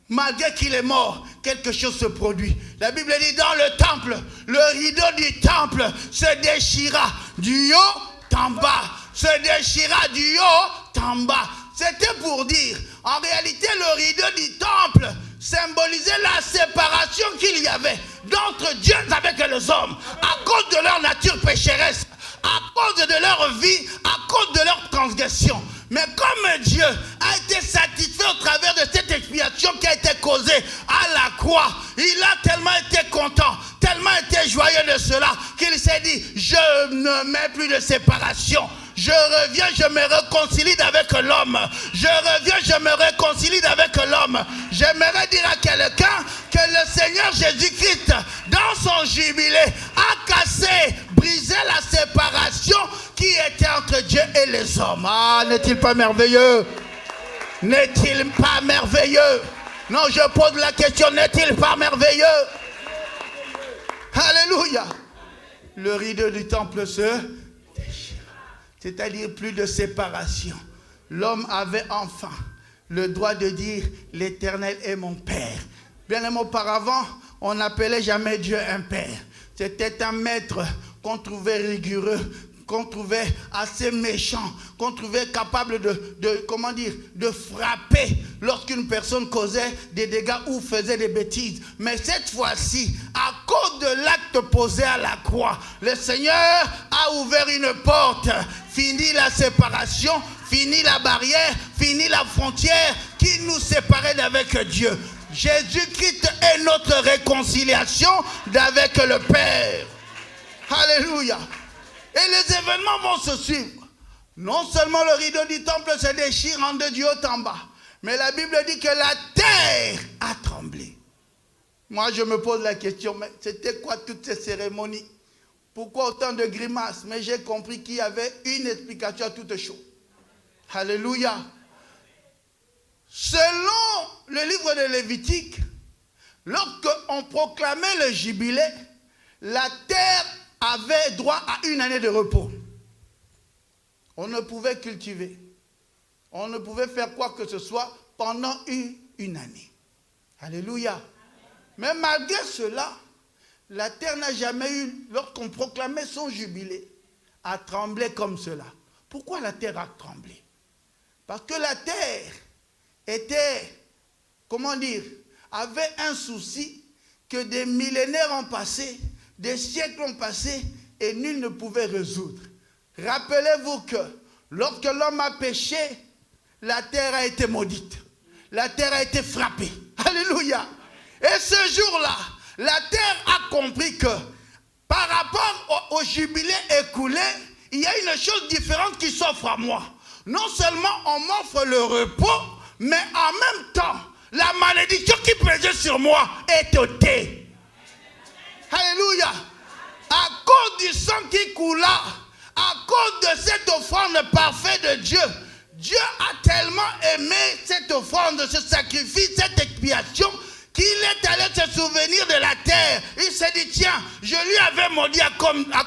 malgré qu'il est mort, quelque chose se produit. La Bible dit, dans le temple, le rideau du temple se déchira du haut en bas. Se déchira du haut en bas. C'était pour dire, en réalité, le rideau du temple symbolisait la séparation qu'il y avait d'entre Dieu avec les hommes, à cause de leur nature pécheresse, à cause de leur vie, à cause de leur transgression. Mais comme Dieu a été satisfait au travers de cette expiation qui a été causée à la croix, il a tellement été content, tellement été joyeux de cela, qu'il s'est dit, je ne mets plus de séparation. Je reviens, je me réconcilie avec l'homme. Je reviens, je me réconcilie avec l'homme. J'aimerais dire à quelqu'un que le Seigneur Jésus-Christ, dans son jubilé, a cassé, brisé la séparation qui était entre Dieu et les hommes. N'est-il pas merveilleux? N'est-il pas merveilleux? Non, je pose la question, n'est-il pas merveilleux? Alléluia. Le rideau du temple se déchira. C'est-à-dire plus de séparation. L'homme avait enfin le droit de dire l'Éternel est mon Père. Bien aimé, auparavant, on n'appelait jamais Dieu un Père. C'était un maître qu'on trouvait rigoureux, qu'on trouvait assez méchant, qu'on trouvait capable de frapper lorsqu'une personne causait des dégâts ou faisait des bêtises. Mais cette fois-ci, à cause de l'acte posé à la croix, le Seigneur a ouvert une porte, fini la séparation, fini la barrière, fini la frontière qui nous séparait d'avec Dieu. Jésus-Christ est notre réconciliation d'avec le Père. Alléluia. Et les événements vont se suivre. Non seulement le rideau du temple se déchire en deux du haut en bas, mais la Bible dit que la terre a tremblé. Moi, je me pose la question, mais c'était quoi toutes ces cérémonies? Pourquoi autant de grimaces? Mais j'ai compris qu'il y avait une explication à toute chose. Alléluia. Selon le livre de Lévitique, lorsqu'on proclamait le jubilé, la terre avait droit à une année de repos. On ne pouvait cultiver. On ne pouvait faire quoi que ce soit pendant une année. Alléluia. Mais malgré cela, la terre n'a jamais eu, lorsqu'on proclamait son jubilé, à trembler comme cela. Pourquoi la terre a tremblé? Parce que la terre était, comment dire, avait un souci que des millénaires ont passé, des siècles ont passé et nul ne pouvait résoudre. Rappelez-vous que lorsque l'homme a péché, la terre a été maudite. La terre a été frappée. Alléluia. Et ce jour-là, la terre a compris que par rapport au jubilé écoulé, il y a une chose différente qui s'offre à moi. Non seulement on m'offre le repos, mais en même temps, la malédiction qui pesait sur moi est ôtée. Alléluia. À cause du sang qui coula, à cause de cette offrande parfaite de Dieu, Dieu a tellement aimé cette offrande, ce sacrifice, cette expiation, qu'il est allé se souvenir de la terre. Il s'est dit, tiens, je lui avais maudit à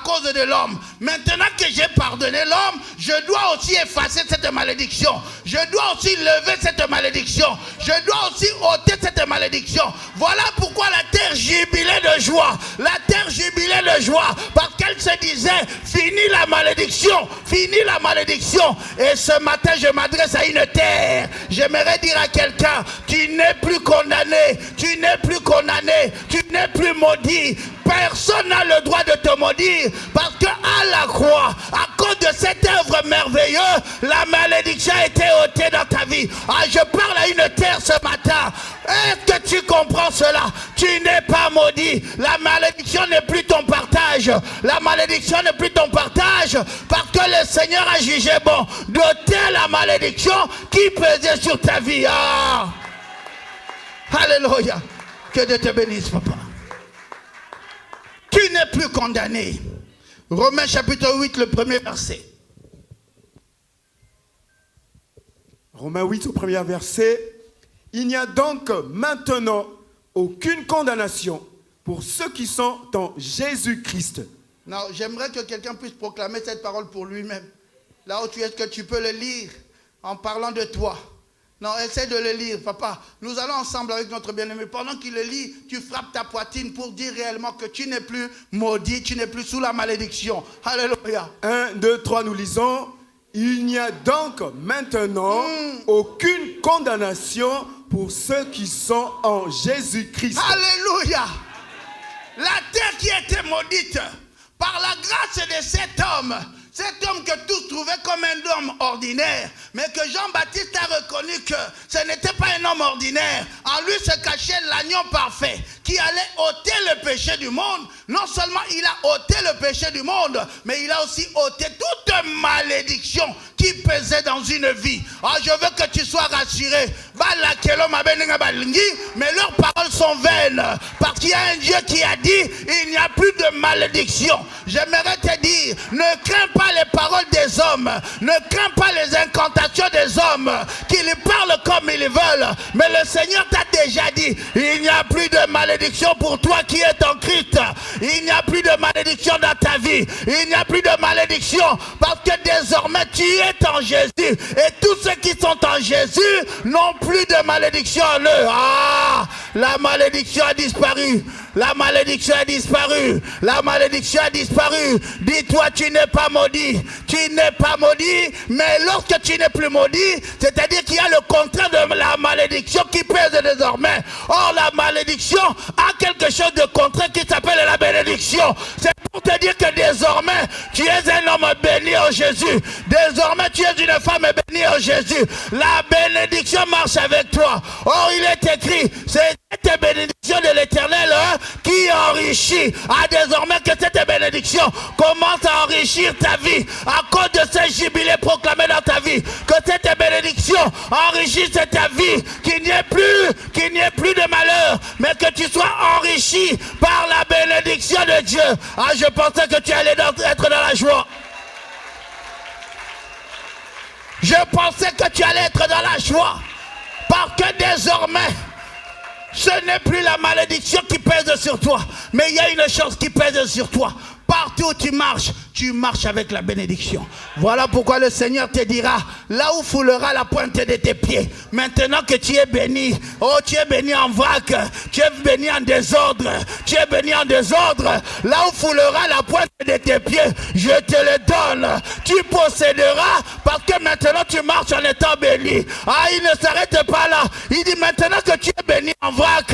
cause de l'homme. Maintenant que j'ai pardonné l'homme, je dois aussi effacer cette malédiction. Je dois aussi lever cette malédiction. Je dois aussi ôter cette malédiction. Voilà pourquoi la terre jubilait de joie. La terre jubilait de joie. Parce qu'elle se disait, fini la malédiction. Fini la malédiction. Et ce matin, je m'adresse à une terre. J'aimerais dire à quelqu'un, tu n'es plus condamné. Tu n'es plus condamné, tu n'es plus maudit. Personne n'a le droit de te maudire parce qu'à la croix, à cause de cette œuvre merveilleuse, la malédiction a été ôtée dans ta vie. Ah, je parle à une terre ce matin. Est-ce que tu comprends cela? Tu n'es pas maudit. La malédiction n'est plus ton partage. La malédiction n'est plus ton partage parce que le Seigneur a jugé bon d'ôter la malédiction qui pesait sur ta vie. Ah! Alléluia. Que Dieu te bénisse, papa. Tu n'es plus condamné. Romains chapitre 8, le premier verset. Romains 8, au premier verset. Il n'y a donc maintenant aucune condamnation pour ceux qui sont en Jésus-Christ. Non, j'aimerais que quelqu'un puisse proclamer cette parole pour lui-même. Là où tu es, est-ce que tu peux le lire en parlant de toi? Non, essaie de le lire, papa. Nous allons ensemble avec notre bien-aimé. Pendant qu'il le lit, tu frappes ta poitrine pour dire réellement que tu n'es plus maudit, tu n'es plus sous la malédiction. Alléluia. 1, 2, 3, nous lisons. Il n'y a donc maintenant aucune condamnation pour ceux qui sont en Jésus-Christ. Alléluia. La terre qui était maudite par la grâce de cet homme que tous trouvaient comme un homme ordinaire, mais que Jean-Baptiste a reconnu que ce n'était pas un homme ordinaire. En lui se cachait l'agneau parfait qui allait ôter le péché du monde. Non seulement il a ôté le péché du monde, mais il a aussi ôté toute malédiction qui pesait dans une vie. Ah, je veux que tu sois rassuré. Mais leurs paroles sont vaines. Parce qu'il y a un Dieu qui a dit, il n'y a plus de malédiction. J'aimerais te dire, ne crains pas les paroles des hommes. Ne crains pas les incantations des hommes qui lui parlent comme ils veulent. Mais le Seigneur t'a déjà dit, il n'y a plus de malédiction pour toi qui es en Christ. Il n'y a plus de malédiction dans ta vie. Il n'y a plus de malédiction parce que désormais tu es en Jésus. Et tous ceux qui sont en Jésus n'ont plus de malédiction en eux. Ah, la malédiction a disparu. La malédiction a disparu. La malédiction a disparu. Dis-toi, tu n'es pas maudit. Tu n'es pas maudit. Mais lorsque tu n'es plus maudit, c'est-à-dire qu'il y a le contraire de la malédiction qui pèse désormais. Or, la malédiction a quelque chose de contraire qui s'appelle la bénédiction. C'est pour te dire que désormais, tu es un homme béni en Jésus. Désormais, tu es une femme bénie en Jésus. La bénédiction marche avec toi. Or, il est écrit, c'est cette bénédiction de l'Éternel qui enrichit. Ah, désormais que cette bénédiction commence à enrichir ta vie à cause de ce jubilé proclamé dans ta vie. Que cette bénédiction enrichisse ta vie, qu'il n'y ait plus de malheur, mais que tu sois enrichi par la bénédiction de Dieu. Ah, je pensais que tu allais être dans la joie. Je pensais que tu allais être dans la joie. Parce que désormais, ce n'est plus la malédiction qui pèse sur toi. Mais il y a une chose qui pèse sur toi. Partout où tu marches avec la bénédiction. Voilà pourquoi le Seigneur te dira, là où foulera la pointe de tes pieds, maintenant que tu es béni, oh tu es béni en vrac, tu es béni en désordre, tu es béni en désordre, là où foulera la pointe de tes pieds, je te le donne. Tu posséderas parce que maintenant tu marches en étant béni. Ah, il ne s'arrête pas là. Il dit maintenant que tu es béni en vrac,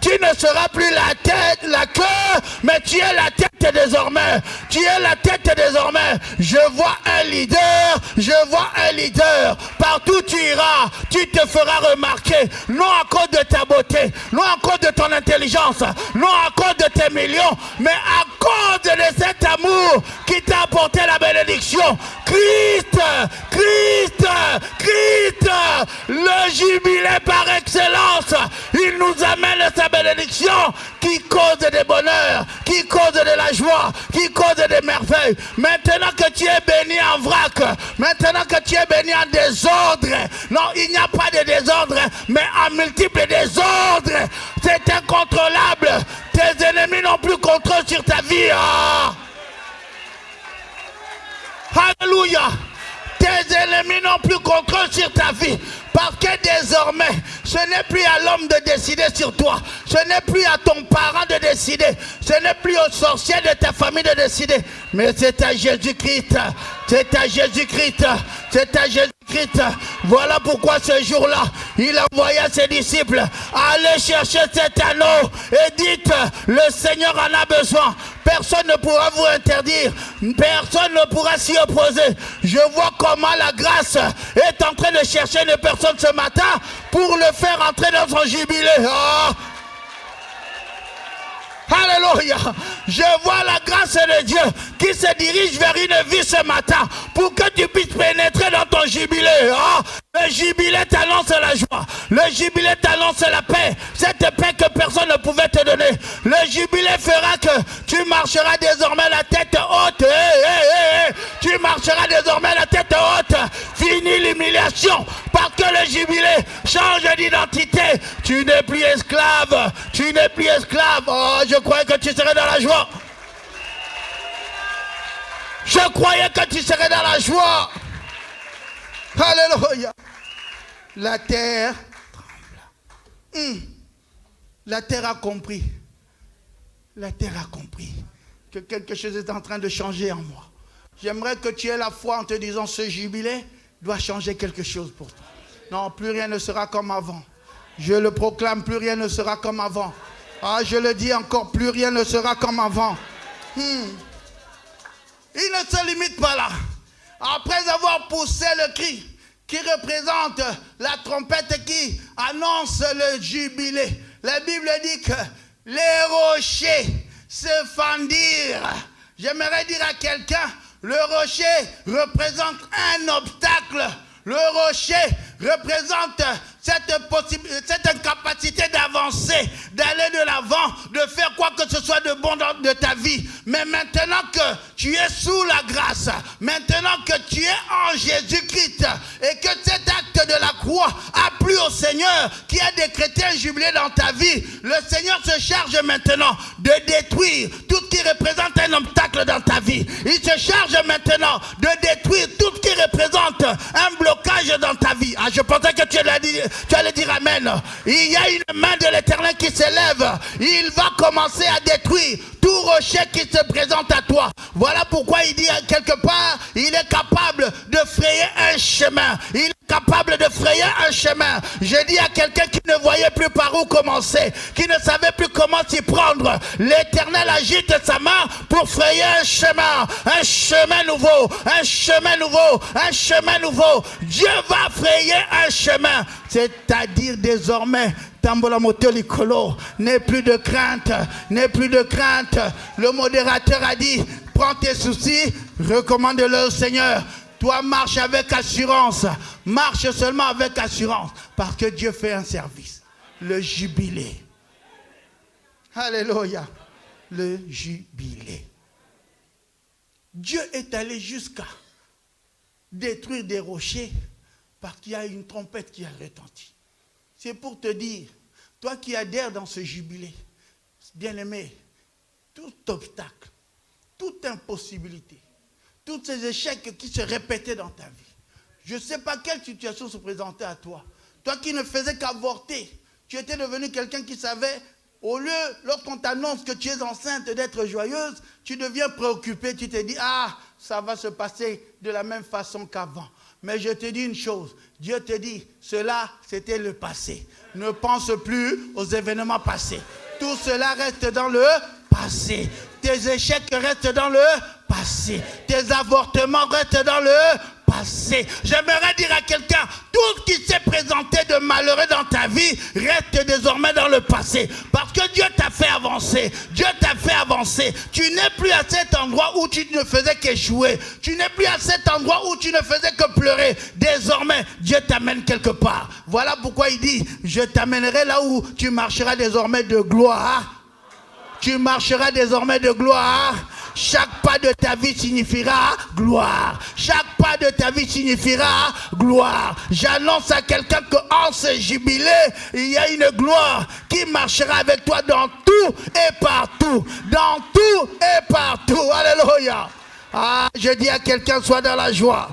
tu ne seras plus la tête, la queue, mais tu es la tête désormais. Tu es la tête désormais. Je vois un leader. Je vois un leader. Partout où tu iras, tu te feras remarquer. Non à cause de ta beauté, non à cause de ton intelligence, non à cause de tes millions, mais à cause de cet amour qui t'a apporté la bénédiction. Christ, Christ, Christ, le jubilé par excellence. Il nous amène sa bénédiction qui cause des bonheurs, qui cause de la joie, qui cause des merveilles. Maintenant que tu es béni en vrac, maintenant que tu es béni en désordre, non, il n'y a pas de désordre, mais en multiples désordres, c'est incontrôlable. Tes ennemis n'ont plus contrôle sur ta vie. Ah. Alléluia. Tes ennemis n'ont plus contrôle sur ta vie. Parce que désormais, ce n'est plus à l'homme de décider sur toi. Ce n'est plus à ton parent de décider. Ce n'est plus au sorcier de ta famille de décider. Mais c'est à Jésus-Christ. C'est à Jésus-Christ. C'est à Jésus-Christ. Voilà pourquoi ce jour-là, il envoya ses disciples. Allez chercher cet anneau et dites, le Seigneur en a besoin. Personne ne pourra vous interdire. Personne ne pourra s'y opposer. Je vois comment la grâce est en train de chercher une personne ce matin pour le faire entrer dans son jubilé. Oh. Alléluia. Je vois la grâce de Dieu qui se dirige vers une vie ce matin pour que tu puisses pénétrer dans ton jubilé. Oh. Le jubilé t'annonce la joie. Le jubilé t'annonce la paix. Cette paix que personne ne pouvait te donner. Le jubilé fera que tu marcheras désormais la tête haute. Tu marcheras désormais la tête haute. Fini l'humiliation. Parce que le jubilé change d'identité. Tu n'es plus esclave. Tu n'es plus esclave. Oh, je croyais que tu serais dans la joie. Je croyais que tu serais dans la joie. Alléluia. La terre tremble. La terre a compris. La terre a compris que quelque chose est en train de changer en moi. J'aimerais que tu aies la foi en te disant ce jubilé doit changer quelque chose pour toi. Non, plus rien ne sera comme avant. Je le proclame, plus rien ne sera comme avant. Ah, je le dis encore, plus rien ne sera comme avant. Il ne se limite pas là. Après avoir poussé le cri qui représente la trompette qui annonce le jubilé, la Bible dit que les rochers se fendirent. J'aimerais dire à quelqu'un, le rocher représente un obstacle. Le rocher représente cette incapacité d'avancer, d'aller de l'avant, de faire quoi que ce soit de bon de ta vie. Mais maintenant que tu es sous la grâce, maintenant que tu es en Jésus-Christ et que cet acte de la croix a plu au Seigneur qui a décrété un jubilé dans ta vie, le Seigneur se charge maintenant de détruire tout ce qui représente un obstacle dans ta vie. Il se charge maintenant de détruire tout ce qui représente un blocage dans ta vie. Ah, je pensais que tu allais dire amen. Il y a une main de l'Éternel qui s'élève. Il va commencer à détruire tout rocher qui se présente à toi. Voilà pourquoi il dit quelque part, il est capable de frayer un chemin. Il est capable de frayer un chemin. Je dis à quelqu'un qui ne voyait plus par où commencer, qui ne savait plus comment s'y prendre. L'Éternel agite sa main pour frayer un chemin nouveau, un chemin nouveau, un chemin nouveau. Dieu va frayer un chemin. C'est-à-dire désormais, Tambola Motolikolo, n'est plus de crainte, n'est plus de crainte. Le modérateur a dit, prends tes soucis, recommande-le au Seigneur. Toi, marche avec assurance, marche seulement avec assurance, parce que Dieu fait un service. Le jubilé. Alléluia. Le jubilé. Dieu est allé jusqu'à détruire des rochers Parce qu'il y a une trompette qui a retenti. C'est pour te dire, toi qui adhères dans ce jubilé, bien-aimé, tout obstacle, toute impossibilité, tous ces échecs qui se répétaient dans ta vie, je ne sais pas quelle situation se présentait à toi. Toi qui ne faisais qu'avorter, tu étais devenu quelqu'un qui savait, au lieu, lorsqu'on t'annonce que tu es enceinte, d'être joyeuse, tu deviens préoccupé, tu te dis, ah, ça va se passer de la même façon qu'avant. Mais je te dis une chose, Dieu te dit, cela c'était le passé. Ne pense plus aux événements passés. Tout cela reste dans le passé. Tes échecs restent dans le passé. Tes avortements restent dans le passé. J'aimerais dire à quelqu'un, tout ce qui s'est présenté de malheureux dans ta vie reste désormais dans le passé. Parce que Dieu t'a fait avancer. Dieu t'a fait avancer. Tu n'es plus à cet endroit où tu ne faisais qu'échouer. Tu n'es plus à cet endroit où tu ne faisais que pleurer. Désormais, Dieu t'amène quelque part. Voilà pourquoi il dit, je t'amènerai là où tu marcheras désormais de gloire. Tu marcheras désormais de gloire. Chaque pas de ta vie signifiera gloire. Chaque pas de ta vie signifiera gloire. J'annonce à quelqu'un qu'en ce jubilé, il y a une gloire qui marchera avec toi dans tout et partout. Dans tout et partout. Alléluia. Ah, je dis à quelqu'un, sois dans la joie.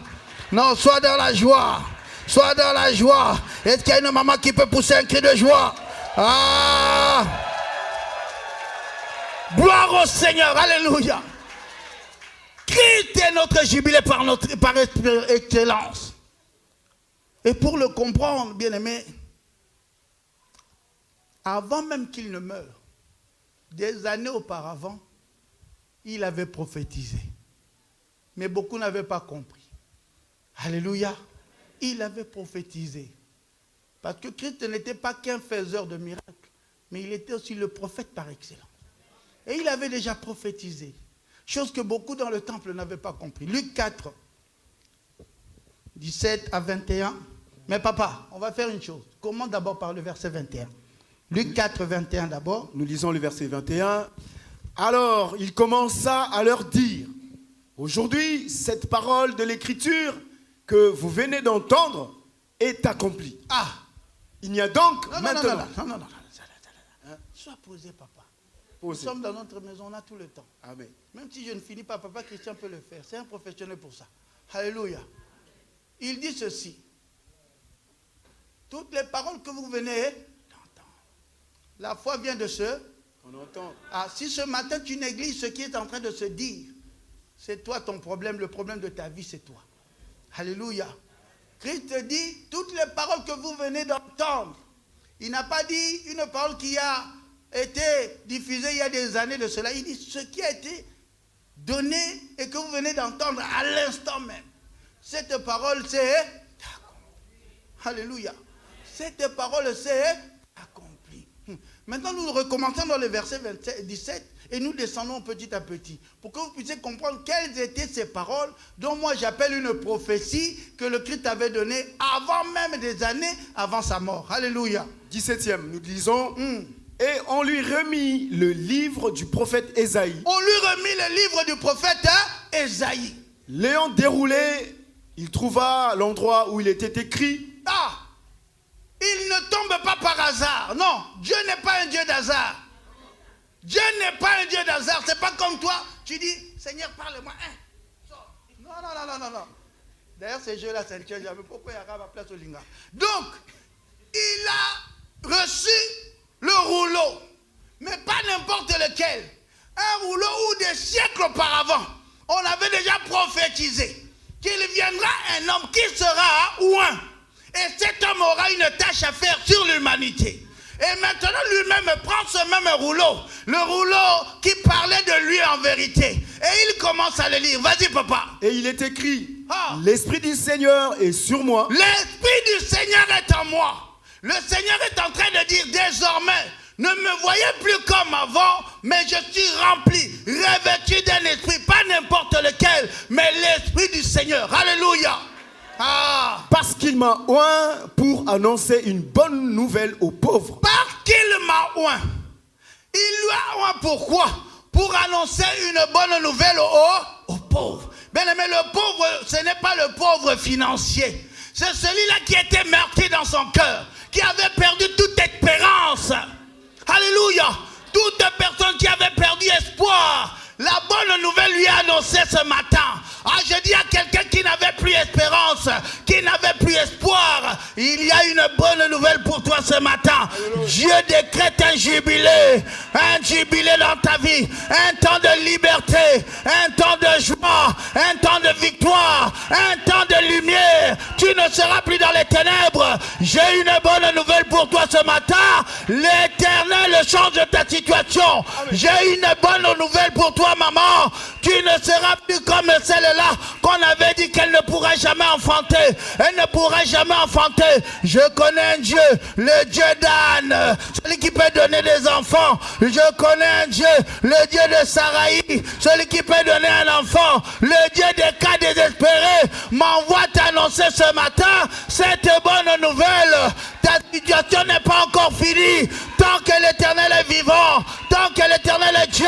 Non, sois dans la joie. Sois dans la joie. Est-ce qu'il y a une maman qui peut pousser un cri de joie? Ah! Gloire au Seigneur, alléluia. Christ est notre jubilé par excellence. Et pour le comprendre, bien-aimé, avant même qu'il ne meure, des années auparavant, il avait prophétisé. Mais beaucoup n'avaient pas compris. Alléluia. Il avait prophétisé. Parce que Christ n'était pas qu'un faiseur de miracles, mais il était aussi le prophète par excellence. Et il avait déjà prophétisé, chose que beaucoup dans le temple n'avaient pas compris. Luc 4, 17 à 21. Mais papa, on va faire une chose. Commence d'abord par le verset 21. Luc 4, 21 d'abord. Nous lisons le verset 21. Alors, il commença à leur dire, aujourd'hui, cette parole de l'Écriture que vous venez d'entendre est accomplie. Ah! Il n'y a donc maintenant... Non. Sois posé, papa. Nous sommes dans notre maison, on a tout le temps. Amen. Même si je ne finis pas, papa Christian peut le faire. C'est un professionnel pour ça. Alléluia. Il dit ceci. Toutes les paroles que vous venez d'entendre. La foi vient de ce. On entend. Ah, si ce matin tu négliges ce qui est en train de se dire, c'est toi ton problème. Le problème de ta vie, c'est toi. Alléluia. Christ dit, toutes les paroles que vous venez d'entendre. Il n'a pas dit une parole qui a été diffusé il y a des années de cela. Il dit ce qui a été donné et que vous venez d'entendre à l'instant même. Cette parole c'est accompli. Alléluia. Cette parole c'est accompli. Maintenant nous recommençons dans le verset 17 et nous descendons petit à petit pour que vous puissiez comprendre quelles étaient ces paroles dont moi j'appelle une prophétie que le Christ avait donnée avant même des années avant sa mort. Alléluia. 17e, nous lisons... Et on lui remit le livre du prophète Ésaïe. On lui remit le livre du prophète Ésaïe. L'ayant déroulé, il trouva l'endroit où il était écrit. Ah! Il ne tombe pas par hasard. Non, Dieu n'est pas un Dieu d'hasard. Dieu n'est pas un Dieu d'hasard. C'est pas comme toi. Tu dis, Seigneur, parle-moi. Non. D'ailleurs, ces jeux-là, c'est un Dieu. Pourquoi il y a ma place au Linga? Donc, il a reçu le rouleau, mais pas n'importe lequel. Un rouleau où des siècles auparavant, on avait déjà prophétisé qu'il viendra un homme qui sera oint. Et cet homme aura une tâche à faire sur l'humanité. Et maintenant lui-même prend ce même rouleau, le rouleau qui parlait de lui en vérité. Et il commence à le lire. Vas-y papa. Et il est écrit, l'Esprit du Seigneur est sur moi. L'Esprit du Seigneur est en moi. Le Seigneur est en train de dire désormais, ne me voyez plus comme avant, mais je suis rempli, revêtu d'un esprit, pas n'importe lequel, mais l'Esprit du Seigneur. Alléluia. Ah. Parce qu'il m'a oint pour annoncer une bonne nouvelle aux pauvres. Parce qu'il m'a oint. Il lui a oint pourquoi? Pour annoncer une bonne nouvelle aux pauvres. Bien aimé, le pauvre, ce n'est pas le pauvre financier. C'est celui-là qui était meurtri dans son cœur, qui avait perdu toute espérance. Alléluia. Toute personne qui avait perdu espoir, la bonne nouvelle lui a annoncé ce matin. Ah, je dis à quelqu'un qui n'avait plus espérance, qui n'avait plus espoir, il y a une bonne nouvelle pour toi ce matin. Alléluia. Dieu décrète un jubilé dans ta vie, un temps de liberté, un temps de joie, un temps de victoire, un temps de lumière. Tu ne seras plus dans les ténèbres. J'ai une bonne nouvelle pour toi ce matin. L'Éternel change ta situation. J'ai une bonne nouvelle pour toi, maman. Tu ne seras plus comme celle-là qu'on avait dit qu'elle ne pourrait jamais enfanter. Elle ne pourra jamais enfanter. Je connais un Dieu, le Dieu d'Anne, celui qui peut donner des enfants. Je connais un Dieu, le Dieu de Saraï, celui qui peut donner un enfant. Le Dieu des cas désespérés m'envoie t'annoncer ce matin cette bonne nouvelle. Ta situation n'est pas encore finie. Tant que l'Éternel est vivant, tant que l'Éternel est Dieu,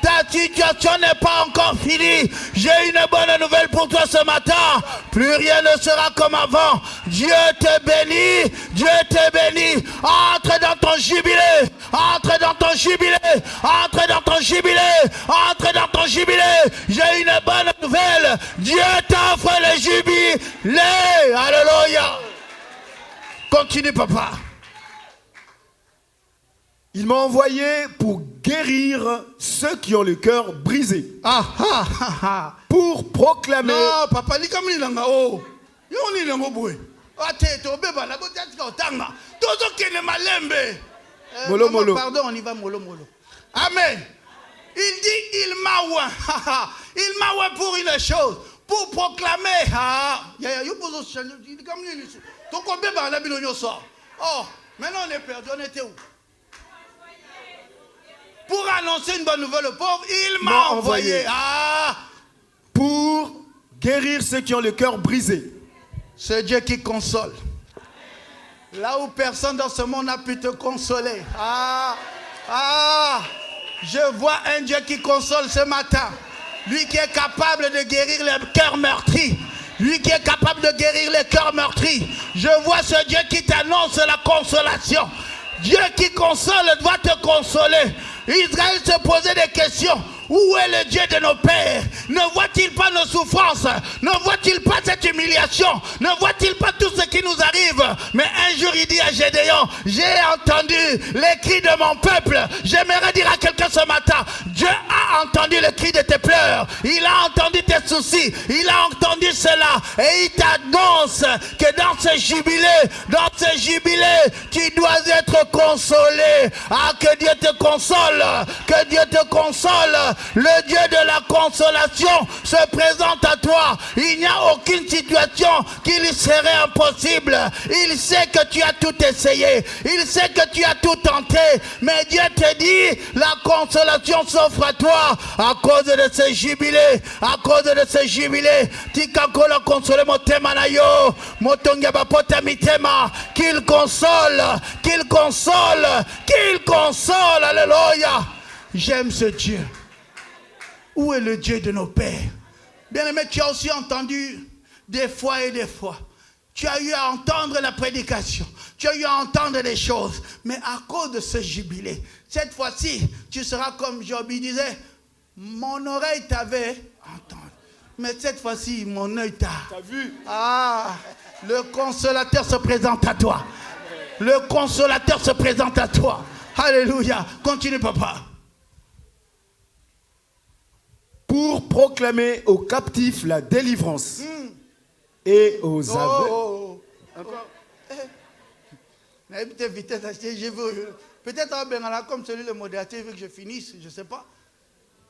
ta situation n'est pas encore finie. J'ai une bonne nouvelle pour toi ce matin. Plus rien ne sera comme avant. Dieu te bénit, Dieu te bénit. Entre dans ton jubilé, entre dans ton jubilé, entre dans ton jubilé, entre dans ton jubilé. J'ai une bonne nouvelle. Dieu t'offre le jubilé. Alléluia. Continue, papa. Il m'a envoyé pour guérir ceux qui ont le cœur brisé. Pour proclamer. Non, papa, ni comme ni langa oh. Yo ni langa boy. Ate to beba na botia tika otanga. Tozo kene malembe. Molo molo. Pardon, on y va molo molo. Amen. Il dit il m'a oint. Il m'a oint pour une chose, pour proclamer. Yo poso changer. Il comme ni. Ton ko beba na bino nyoso. Oh, maintenant on est perdu, on était où? Pour annoncer une bonne nouvelle aux pauvres, il m'a envoyé. Pour guérir ceux qui ont le cœur brisé. C'est Dieu qui console. Là où personne dans ce monde n'a pu te consoler. Je vois un Dieu qui console ce matin. Lui qui est capable de guérir les cœurs meurtris. Lui qui est capable de guérir les cœurs meurtris. Je vois ce Dieu qui t'annonce la consolation. Dieu qui console doit te consoler. Israël se posait des questions. Où est le Dieu de nos pères? Ne voit-il pas nos souffrances? Ne voit-il pas cette humiliation? Ne voit-il pas tout ce qui nous arrive? Mais un jour il dit à Gédéon, j'ai entendu les cris de mon peuple. J'aimerais dire à quelqu'un ce matin, Dieu a entendu le cri de tes pleurs. Il a entendu tes soucis. Il a entendu cela. Et il t'annonce que dans ce jubilé, tu dois être consolé. Que Dieu te console. Que Dieu te console. Le Dieu de la consolation se présente à toi. Il n'y a aucune situation qui lui serait impossible. Il sait que tu as tout essayé. Il sait que tu as tout tenté. Mais Dieu te dit, la consolation s'offre à toi à cause de ce jubilé. À cause de ce jubilé. Tikakola console motema na yo. Motonga bapota mitema. Qu'il console. Qu'il console. Qu'il console. Alléluia. J'aime ce Dieu. Où est le Dieu de nos pères? Bien-aimé, tu as aussi entendu des fois et des fois. Tu as eu à entendre la prédication. Tu as eu à entendre des choses. Mais à cause de ce jubilé, cette fois-ci, tu seras comme Job. Il disait, mon oreille t'avait entendu. Mais cette fois-ci, mon œil t'a. T'as vu? Le consolateur se présente à toi. Le consolateur se présente à toi. Alléluia. Continue, papa. Pour proclamer aux captifs la délivrance et aux aveugles. Encore. Peut-être comme celui le modérateur veut que je finisse, je ne sais pas.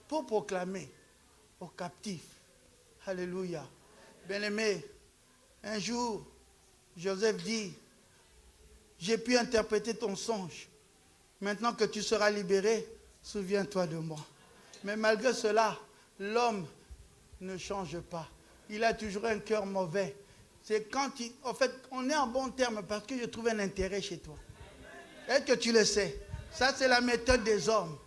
Pour proclamer aux captifs. Alléluia. Bien-aimé, un jour, Joseph dit, j'ai pu interpréter ton songe. Maintenant que tu seras libéré, souviens-toi de moi. Mais malgré cela, l'homme ne change pas. Il a toujours un cœur mauvais. C'est quand en fait, on est en bon terme parce que je trouve un intérêt chez toi. Est-ce que tu le sais? Ça, c'est la méthode des hommes.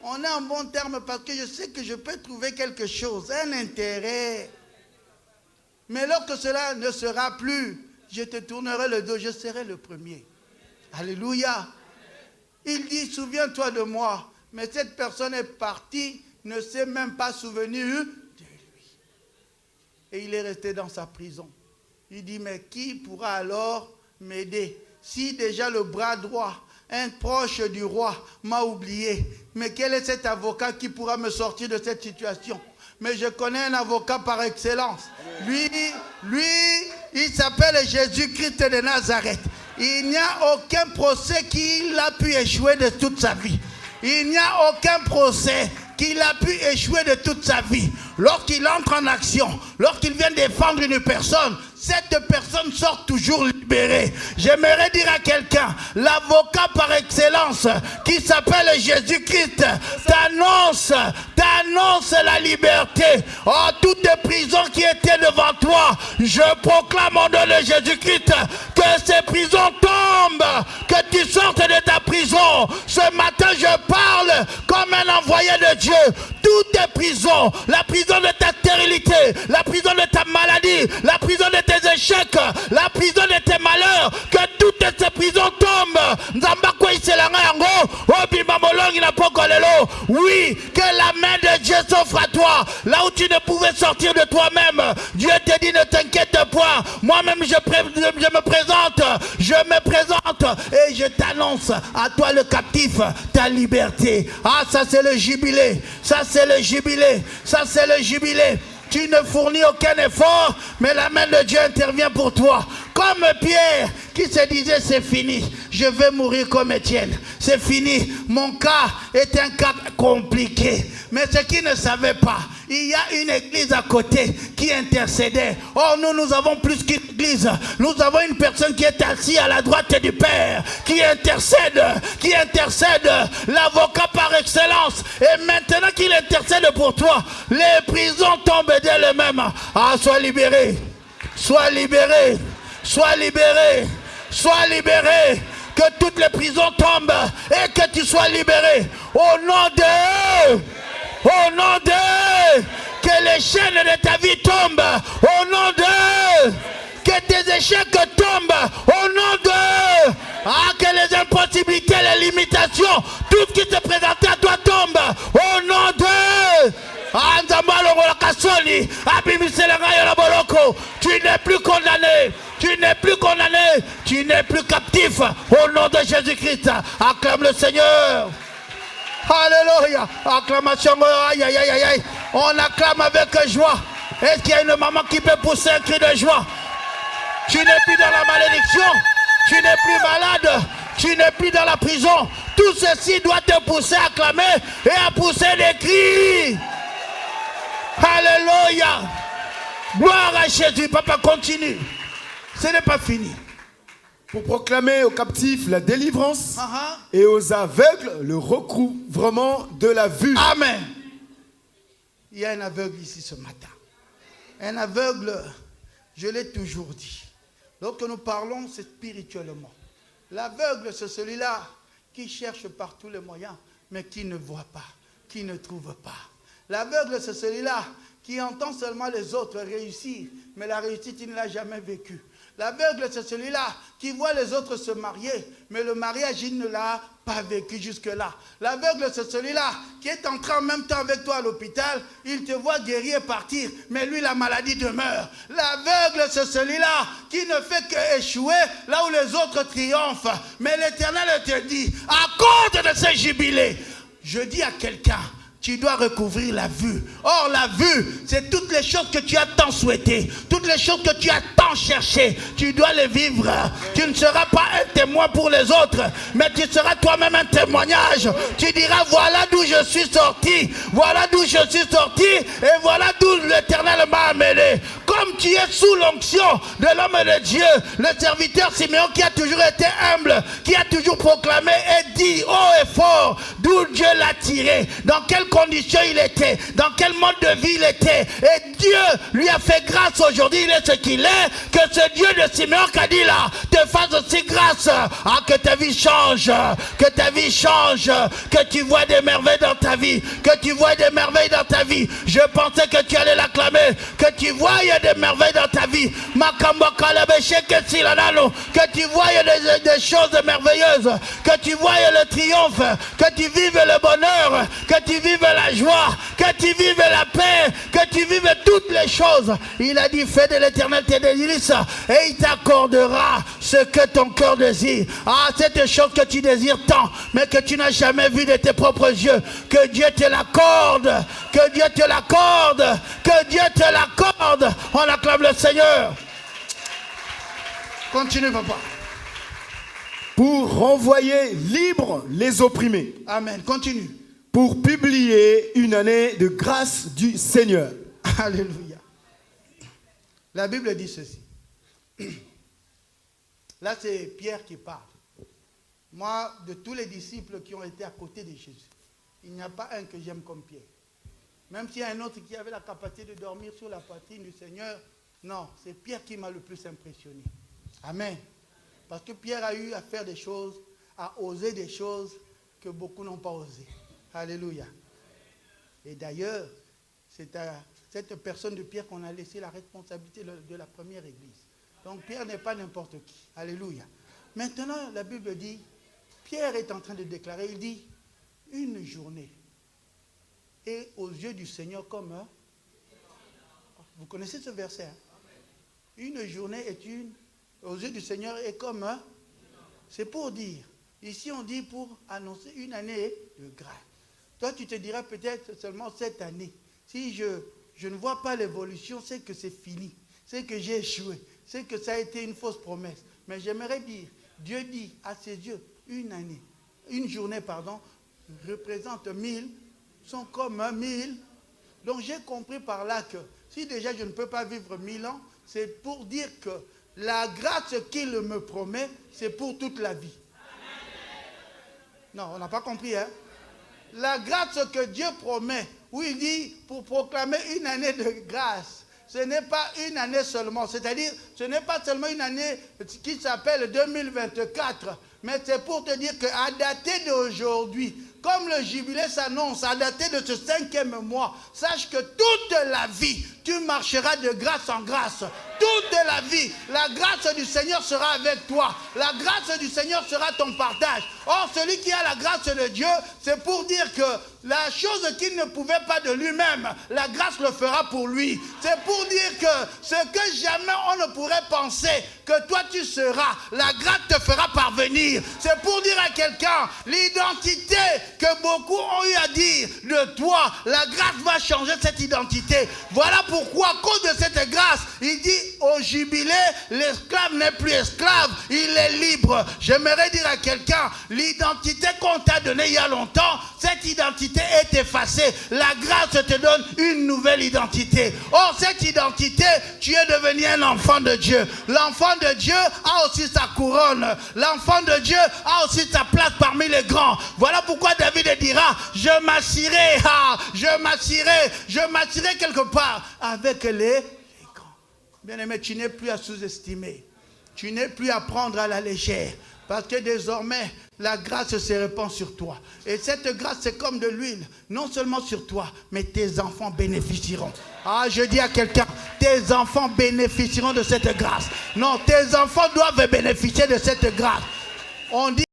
On est en bon terme parce que je sais que je peux trouver quelque chose, un intérêt. Mais lorsque cela ne sera plus, je te tournerai le dos, je serai le premier. Alléluia. Il dit, souviens-toi de moi. Mais cette personne est partie, ne s'est même pas souvenu de lui. Et il est resté dans sa prison. Il dit, mais qui pourra alors m'aider? Si déjà le bras droit, un proche du roi, m'a oublié, mais quel est cet avocat qui pourra me sortir de cette situation? Mais je connais un avocat par excellence. Lui, il s'appelle Jésus-Christ de Nazareth. Il n'y a aucun procès qu'il a pu échouer de toute sa vie. Il n'y a aucun procès qu'il a pu échouer de toute sa vie. Lorsqu'il entre en action, lorsqu'il vient défendre une personne, cette personne sort toujours libérée. J'aimerais dire à quelqu'un, l'avocat par excellence qui s'appelle Jésus-Christ t'annonce la liberté. Oh, toutes les prisons qui étaient devant toi, je proclame au nom de Jésus-Christ que ces prisons tombent, que tu sortes de ta prison. Ce matin, je parle comme un envoyé de Dieu. Toutes tes prisons, la prison de ta stérilité, la prison de ta maladie, la prison de tes échecs, la prison de tes malheurs, que toutes ces prisons tombent. Oui, que la main de Dieu s'offre à toi. Là où tu ne pouvais sortir de toi-même, Dieu te dit, ne t'inquiète point. Moi-même, je me présente et je t'annonce à toi le captif, ta liberté. Ah, ça c'est le jubilé. Ça c'est le jubilé. Ça c'est le jubilé. Tu ne fournis aucun effort, mais la main de Dieu intervient pour toi. Comme Pierre qui se disait, c'est fini, je vais mourir comme Étienne. C'est fini, mon cas est un cas compliqué. Mais ce qu'il ne savait pas, il y a une église à côté qui intercédait. Oh, nous avons plus qu'une église. Nous avons une personne qui est assise à la droite du Père, qui intercède, l'avocat par excellence. Et maintenant qu'il intercède pour toi, les prisons tombent d'elles-mêmes. Ah, sois libéré, sois libéré, sois libéré, sois libéré. Que toutes les prisons tombent et que tu sois libéré. Au nom de... Au nom de... Que les chaînes de ta vie tombent. Au nom de... Que tes échecs tombent. Au nom de... Ah, que les impossibilités, les limitations, tout ce qui te présentait à toi tombe. Au nom de... Tu n'es plus condamné. Tu n'es plus condamné. Tu n'es plus captif. Au nom de Jésus-Christ. Acclame le Seigneur. Alléluia. Acclamation. Aïe, aïe, aïe, aïe. On acclame avec joie. Est-ce qu'il y a une maman qui peut pousser un cri de joie? Tu n'es plus dans la malédiction. Tu n'es plus malade. Tu n'es plus dans la prison. Tout ceci doit te pousser à acclamer et à pousser des cris. Alléluia. Gloire à Jésus. Papa, continue. Ce n'est pas fini. Pour proclamer aux captifs la délivrance et aux aveugles le recouvrement de la vue. Amen. Il y a un aveugle ici ce matin. Un aveugle, je l'ai toujours dit. Lorsque nous parlons, c'est spirituellement. L'aveugle, c'est celui-là qui cherche par tous les moyens, mais qui ne voit pas, qui ne trouve pas. L'aveugle, c'est celui-là qui entend seulement les autres réussir, mais la réussite, il ne l'a jamais vécue. L'aveugle, c'est celui-là qui voit les autres se marier, mais le mariage, il ne l'a pas vécu jusque-là. L'aveugle, c'est celui-là qui est entré en même temps avec toi à l'hôpital, il te voit guérir et partir, mais lui, la maladie demeure. L'aveugle, c'est celui-là qui ne fait qu'échouer là où les autres triomphent. Mais l'Éternel te dit, à cause de ces jubilés, je dis à quelqu'un, tu dois recouvrir la vue. Or, la vue, c'est toutes les choses que tu as tant souhaitées, toutes les choses que tu as tant cherchées. Tu dois les vivre. Tu ne seras pas un témoin pour les autres, mais tu seras toi-même un témoignage. Tu diras, voilà d'où je suis sorti, voilà d'où je suis sorti, et voilà d'où l'Éternel m'a amené. Comme tu es sous l'onction de l'homme de Dieu, le serviteur Simeon qui a toujours été humble, qui a toujours proclamé et dit haut et fort d'où Dieu l'a tiré, dans quelles conditions il était, dans quel mode de vie il était. Et Dieu lui a fait grâce aujourd'hui, il est ce qu'il est. Que ce Dieu de Simeon qui a dit là, te fasse aussi grâce. Ah, que ta vie change, que ta vie change, que tu vois des merveilles dans ta vie, que tu vois des merveilles dans ta vie. Je pensais que tu allais l'acclamer, que tu tu voyes des merveilles dans ta vie. Que tu voyes des choses merveilleuses. Que tu voyes le triomphe. Que tu vives le bonheur. Que tu vives la joie. Que tu vives la paix. Que tu vives toutes les choses. Il a dit, fais de l'Éternel tes délices et il t'accordera ce que ton cœur désire. Ah, cette chose que tu désires tant, mais que tu n'as jamais vu de tes propres yeux. Que Dieu te l'accorde. Que Dieu te l'accorde. Que Dieu te l'accorde. On acclame le Seigneur. Continue, papa. Pour renvoyer libres les opprimés. Amen. Continue. Pour publier une année de grâce du Seigneur. Alléluia. La Bible dit ceci. Là, c'est Pierre qui parle. Moi, de tous les disciples qui ont été à côté de Jésus, il n'y a pas un que j'aime comme Pierre. Même s'il y a un autre qui avait la capacité de dormir sur la poitrine du Seigneur, non, c'est Pierre qui m'a le plus impressionné. Amen. Parce que Pierre a eu à faire des choses, à oser des choses que beaucoup n'ont pas osé. Alléluia. Et d'ailleurs, c'est à cette personne de Pierre qu'on a laissé la responsabilité de la première église. Donc Pierre n'est pas n'importe qui. Alléluia. Maintenant, la Bible dit, Pierre est en train de déclarer, il dit, une journée est aux yeux du Seigneur comme un... Vous connaissez ce verset, hein? Une journée est aux yeux du Seigneur est comme un... C'est pour dire, ici on dit pour annoncer une année de grâce. Toi tu te diras peut-être seulement cette année. Si je ne vois pas l'évolution, c'est que c'est fini. C'est que j'ai échoué. C'est que ça a été une fausse promesse. Mais j'aimerais dire, Dieu dit à ses yeux, une journée, représente 1000, sont comme 1000. Donc j'ai compris par là que si déjà je ne peux pas vivre 1000 ans, c'est pour dire que la grâce qu'il me promet, c'est pour toute la vie. Non, on n'a pas compris, hein? La grâce que Dieu promet, où il dit pour proclamer une année de grâce, ce n'est pas une année seulement, c'est-à-dire ce n'est pas seulement une année qui s'appelle 2024, mais c'est pour te dire qu'à dater d'aujourd'hui, comme le jubilé s'annonce, à dater de ce 5e mois, sache que toute la vie, tu marcheras de grâce en grâce. Toute la vie, la grâce du Seigneur sera avec toi. La grâce du Seigneur sera ton partage. Or, celui qui a la grâce de Dieu, c'est pour dire que la chose qu'il ne pouvait pas de lui-même, la grâce le fera pour lui. C'est pour dire que ce que jamais on ne pourrait penser que toi tu seras, la grâce te fera parvenir. C'est pour dire à quelqu'un, l'identité que beaucoup ont eu à dire de toi, la grâce va changer cette identité. Voilà pourquoi, à cause de cette grâce, il dit au jubilé, l'esclave n'est plus esclave, il est libre. J'aimerais dire à quelqu'un, l'identité qu'on t'a donnée il y a longtemps, cette identité est effacée. La grâce te donne une nouvelle identité. Or, cette identité, tu es devenu un enfant de Dieu. L'enfant de Dieu a aussi sa couronne. L'enfant de Dieu a aussi sa place parmi les grands. Voilà pourquoi David dira, je m'assirai quelque part avec les grands. Bien-aimé, tu n'es plus à sous-estimer. Tu n'es plus à prendre à la légère. Parce que désormais, la grâce se répand sur toi. Et cette grâce, c'est comme de l'huile. Non seulement sur toi, mais tes enfants bénéficieront. Ah, je dis à quelqu'un, tes enfants bénéficieront de cette grâce. Non, tes enfants doivent bénéficier de cette grâce. On dit...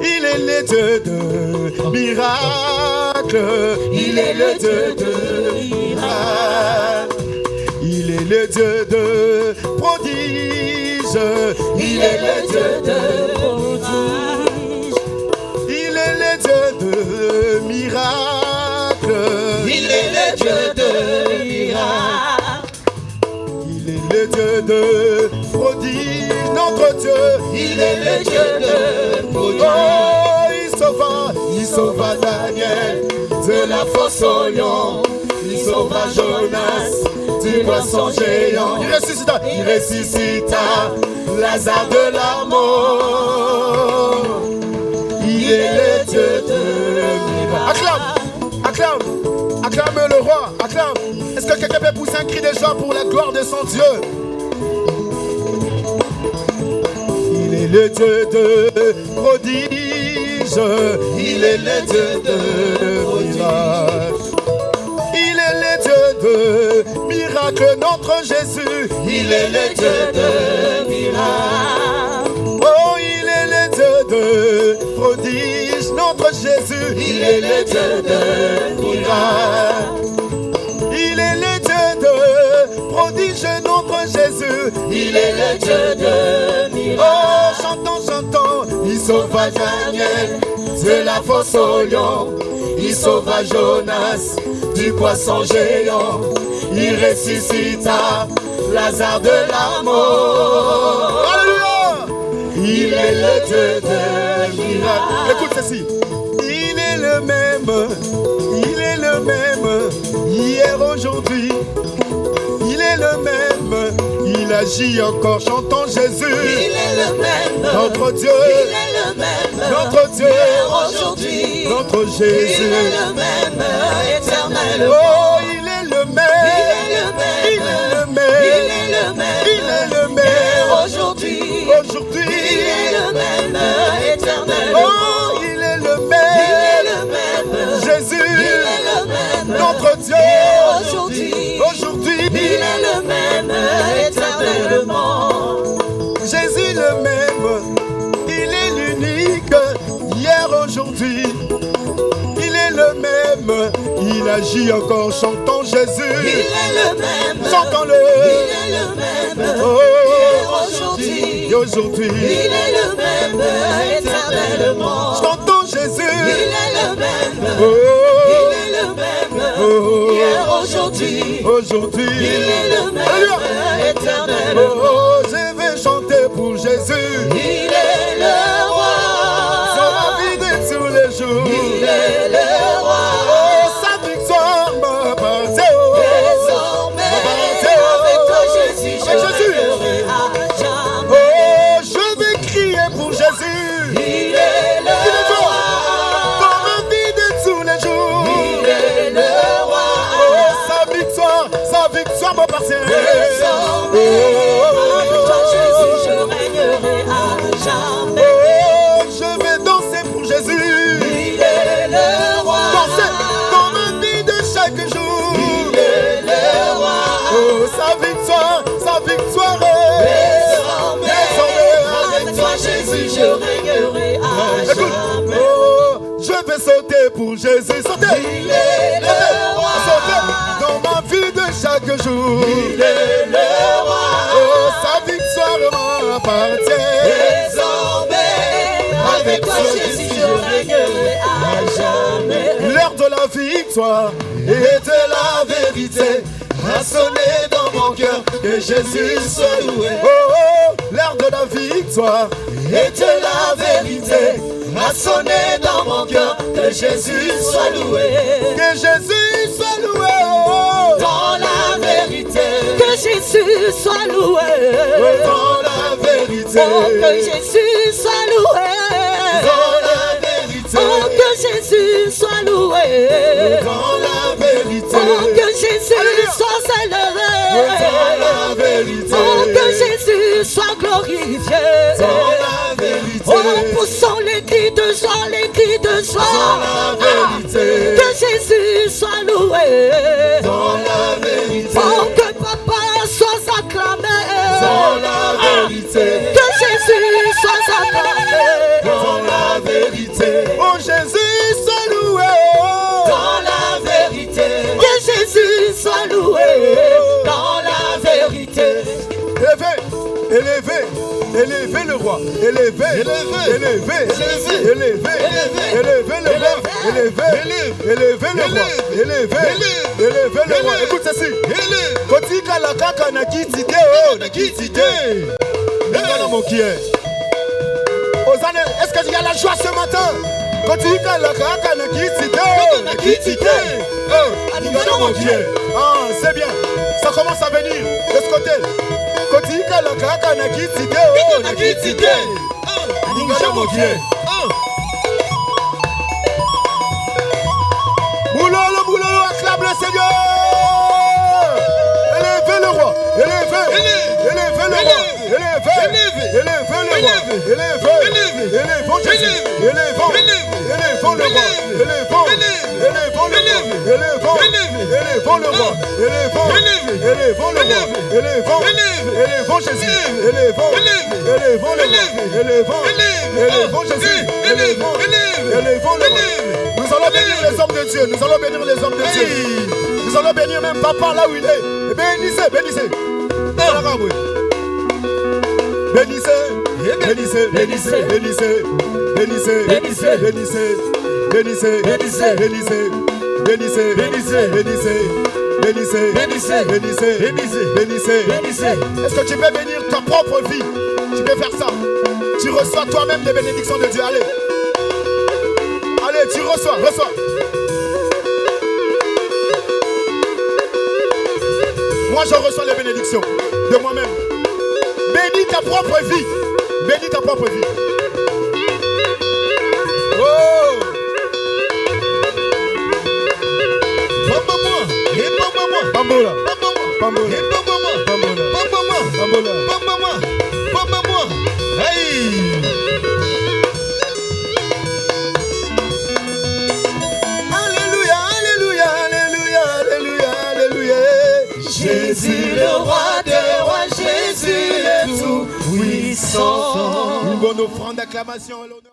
Il est le Dieu de miracles. Il est le Dieu de miracles. Il est le Dieu de prodiges. Il est le Dieu de prodiges. Il est le Dieu de miracles. Il est le Dieu de miracles. Il est le Dieu de prodiges. Notre Dieu, il est le Dieu de prodiges. Oh, il sauva Daniel de la fosse au lion. Il sauva Jonas du poisson géant. Il ressuscita Lazare de la mort. Il est le Dieu de miracles. Acclame le roi, acclame. Est-ce que quelqu'un peut pousser un cri de joie pour la gloire de son Dieu? Il est le Dieu de prodiges. Il est le Dieu de miracles. miracles, notre Jésus. Il est le Dieu de miracles. Oh, il est le Dieu de prodige, notre Jésus. Il est le Dieu de miracles. Il est le Dieu de prodige, notre Jésus. Il est le Dieu de miracles. Oh, chantons, chantons, il sauva Daniel de la fosse au lion. Il sauva Jonas du poisson géant. Il ressuscita Lazare de la mort. Alléluia! Il est le Dieu de miracles. Écoute ceci. Il est le même. Il est le même. Hier, aujourd'hui. Il est le même. Il agit encore. Chantons Jésus. Il est le même. Notre Dieu. Il est le même. Notre Dieu. Hier, aujourd'hui. Notre Jésus. Il est le même. Éternellement. Oh, il est le même. Il est le même. Il est le même. Il est le même. Il est le même. Hier, aujourd'hui. Aujourd'hui. Il est le même. Éternellement. Oh, il est le même. Il est le même. Jésus. Il est le même. Notre Dieu. Hier, aujourd'hui. Aujourd'hui. Il est le même. Éternellement. Jésus le même. Il est l'unique. Hier, aujourd'hui. Il est le même. Il agit encore. Chantons Jésus. Il est le même. Chantons-le. Il est le même. Oh, Hier, aujourd'hui. et aujourd'hui. Il est le même. Éternellement. Chantons Jésus. Il est le même. Oh, Il est le même. oh, Hier, aujourd'hui. aujourd'hui. Il est le même. Alléluia. Éternellement. Oh, je vais chanter pour Jésus. Il est le roi. Sur la vie de tous les jours. Il est le roi. Oh, sa victoire m'appartient. Désormais, avec toi, Jésus, je Avec Jésus. régnerai à jamais. Oh, je vais crier pour Jésus. Il est le roi. Dans la vie de tous les jours. Il est le roi. Oh, sa victoire m'appartient. Désormais, avec toi, Jésus, je régnerai à jamais. Oh, je vais danser pour Jésus. Il est le roi. Danser dans ma vie de chaque jour. Il est le roi. Oh, sa victoire. Désormais, avec toi, Jésus, je régnerai à Écoute, jamais. oh, je vais sauter pour Jésus. Sauter. Il est le roi. Sauter dans ma vie de chaque jour. Il est le roi. Oh, sa victoire m'appartient. Désormais, avec toi, Jésus, je régnerai à jamais. L'heure de la victoire et de la vérité a sonné dans mon cœur, que Jésus soit loué. Oh, oh, l'heure de la victoire Et de la vérité a sonné dans mon cœur, que Jésus soit loué. que Jésus soit loué. Oh, Dans la vérité, que Jésus soit loué. dans la vérité, Oh, que Jésus soit loué. dans la vérité, Oh, que Jésus soit loué. dans la vérité, Oh, que Jésus Alléluia. soit élevé. dans la vérité, Oh, que Jésus soit glorifié. dans la vérité, Oh, poussons les cris de joie, les cris de dans joie. la vérité, Que Jésus soit loué. dans la vérité, Oh, que papa soit acclamé. dans la vérité, Que Jésus soit acclamé. dans la vérité. Oh, Jésus soit loué. Dans la vérité. Que Jésus soit loué. Dans la vérité. Élevez le roi, élevez le roi, élevez le roi, élevez le roi. Écoute ceci. Kotika la kaka na kiti te, oh, na kiti te. Ningana mokie. Ozane, est-ce que il y a la joie ce matin? Kotika la kaka na kiti te, oh, na kiti te. Oh, ningana mokie. Ah, c'est bien. Ça commence à venir de ce côté. Kotika la kaka na kiti te, oh, na kiti te. Ningana mokie. Boulolo, acclame le Seigneur. Élevez le roi, élevez le roi, élevez élevons Jésus, élevons le roi, élevons le roi, élevons Jésus, élevons Jésus, élevons le roi. Nous allons bénir les hommes de Dieu, nous allons bénir les hommes de Dieu. Nous allons bénir même papa là où il est. Et bénissez. Bénissez, Est-ce que tu peux bénir ta propre vie? Tu peux faire ça. Tu reçois toi-même les bénédictions de Dieu. Allez, tu reçois. Moi, je reçois les bénédictions de moi-même. Bénis ta propre vie. Oh! Bambola. Jésus le roi des rois, Jésus le tout puissant. Une bonne offrande d'acclamation à l'honneur.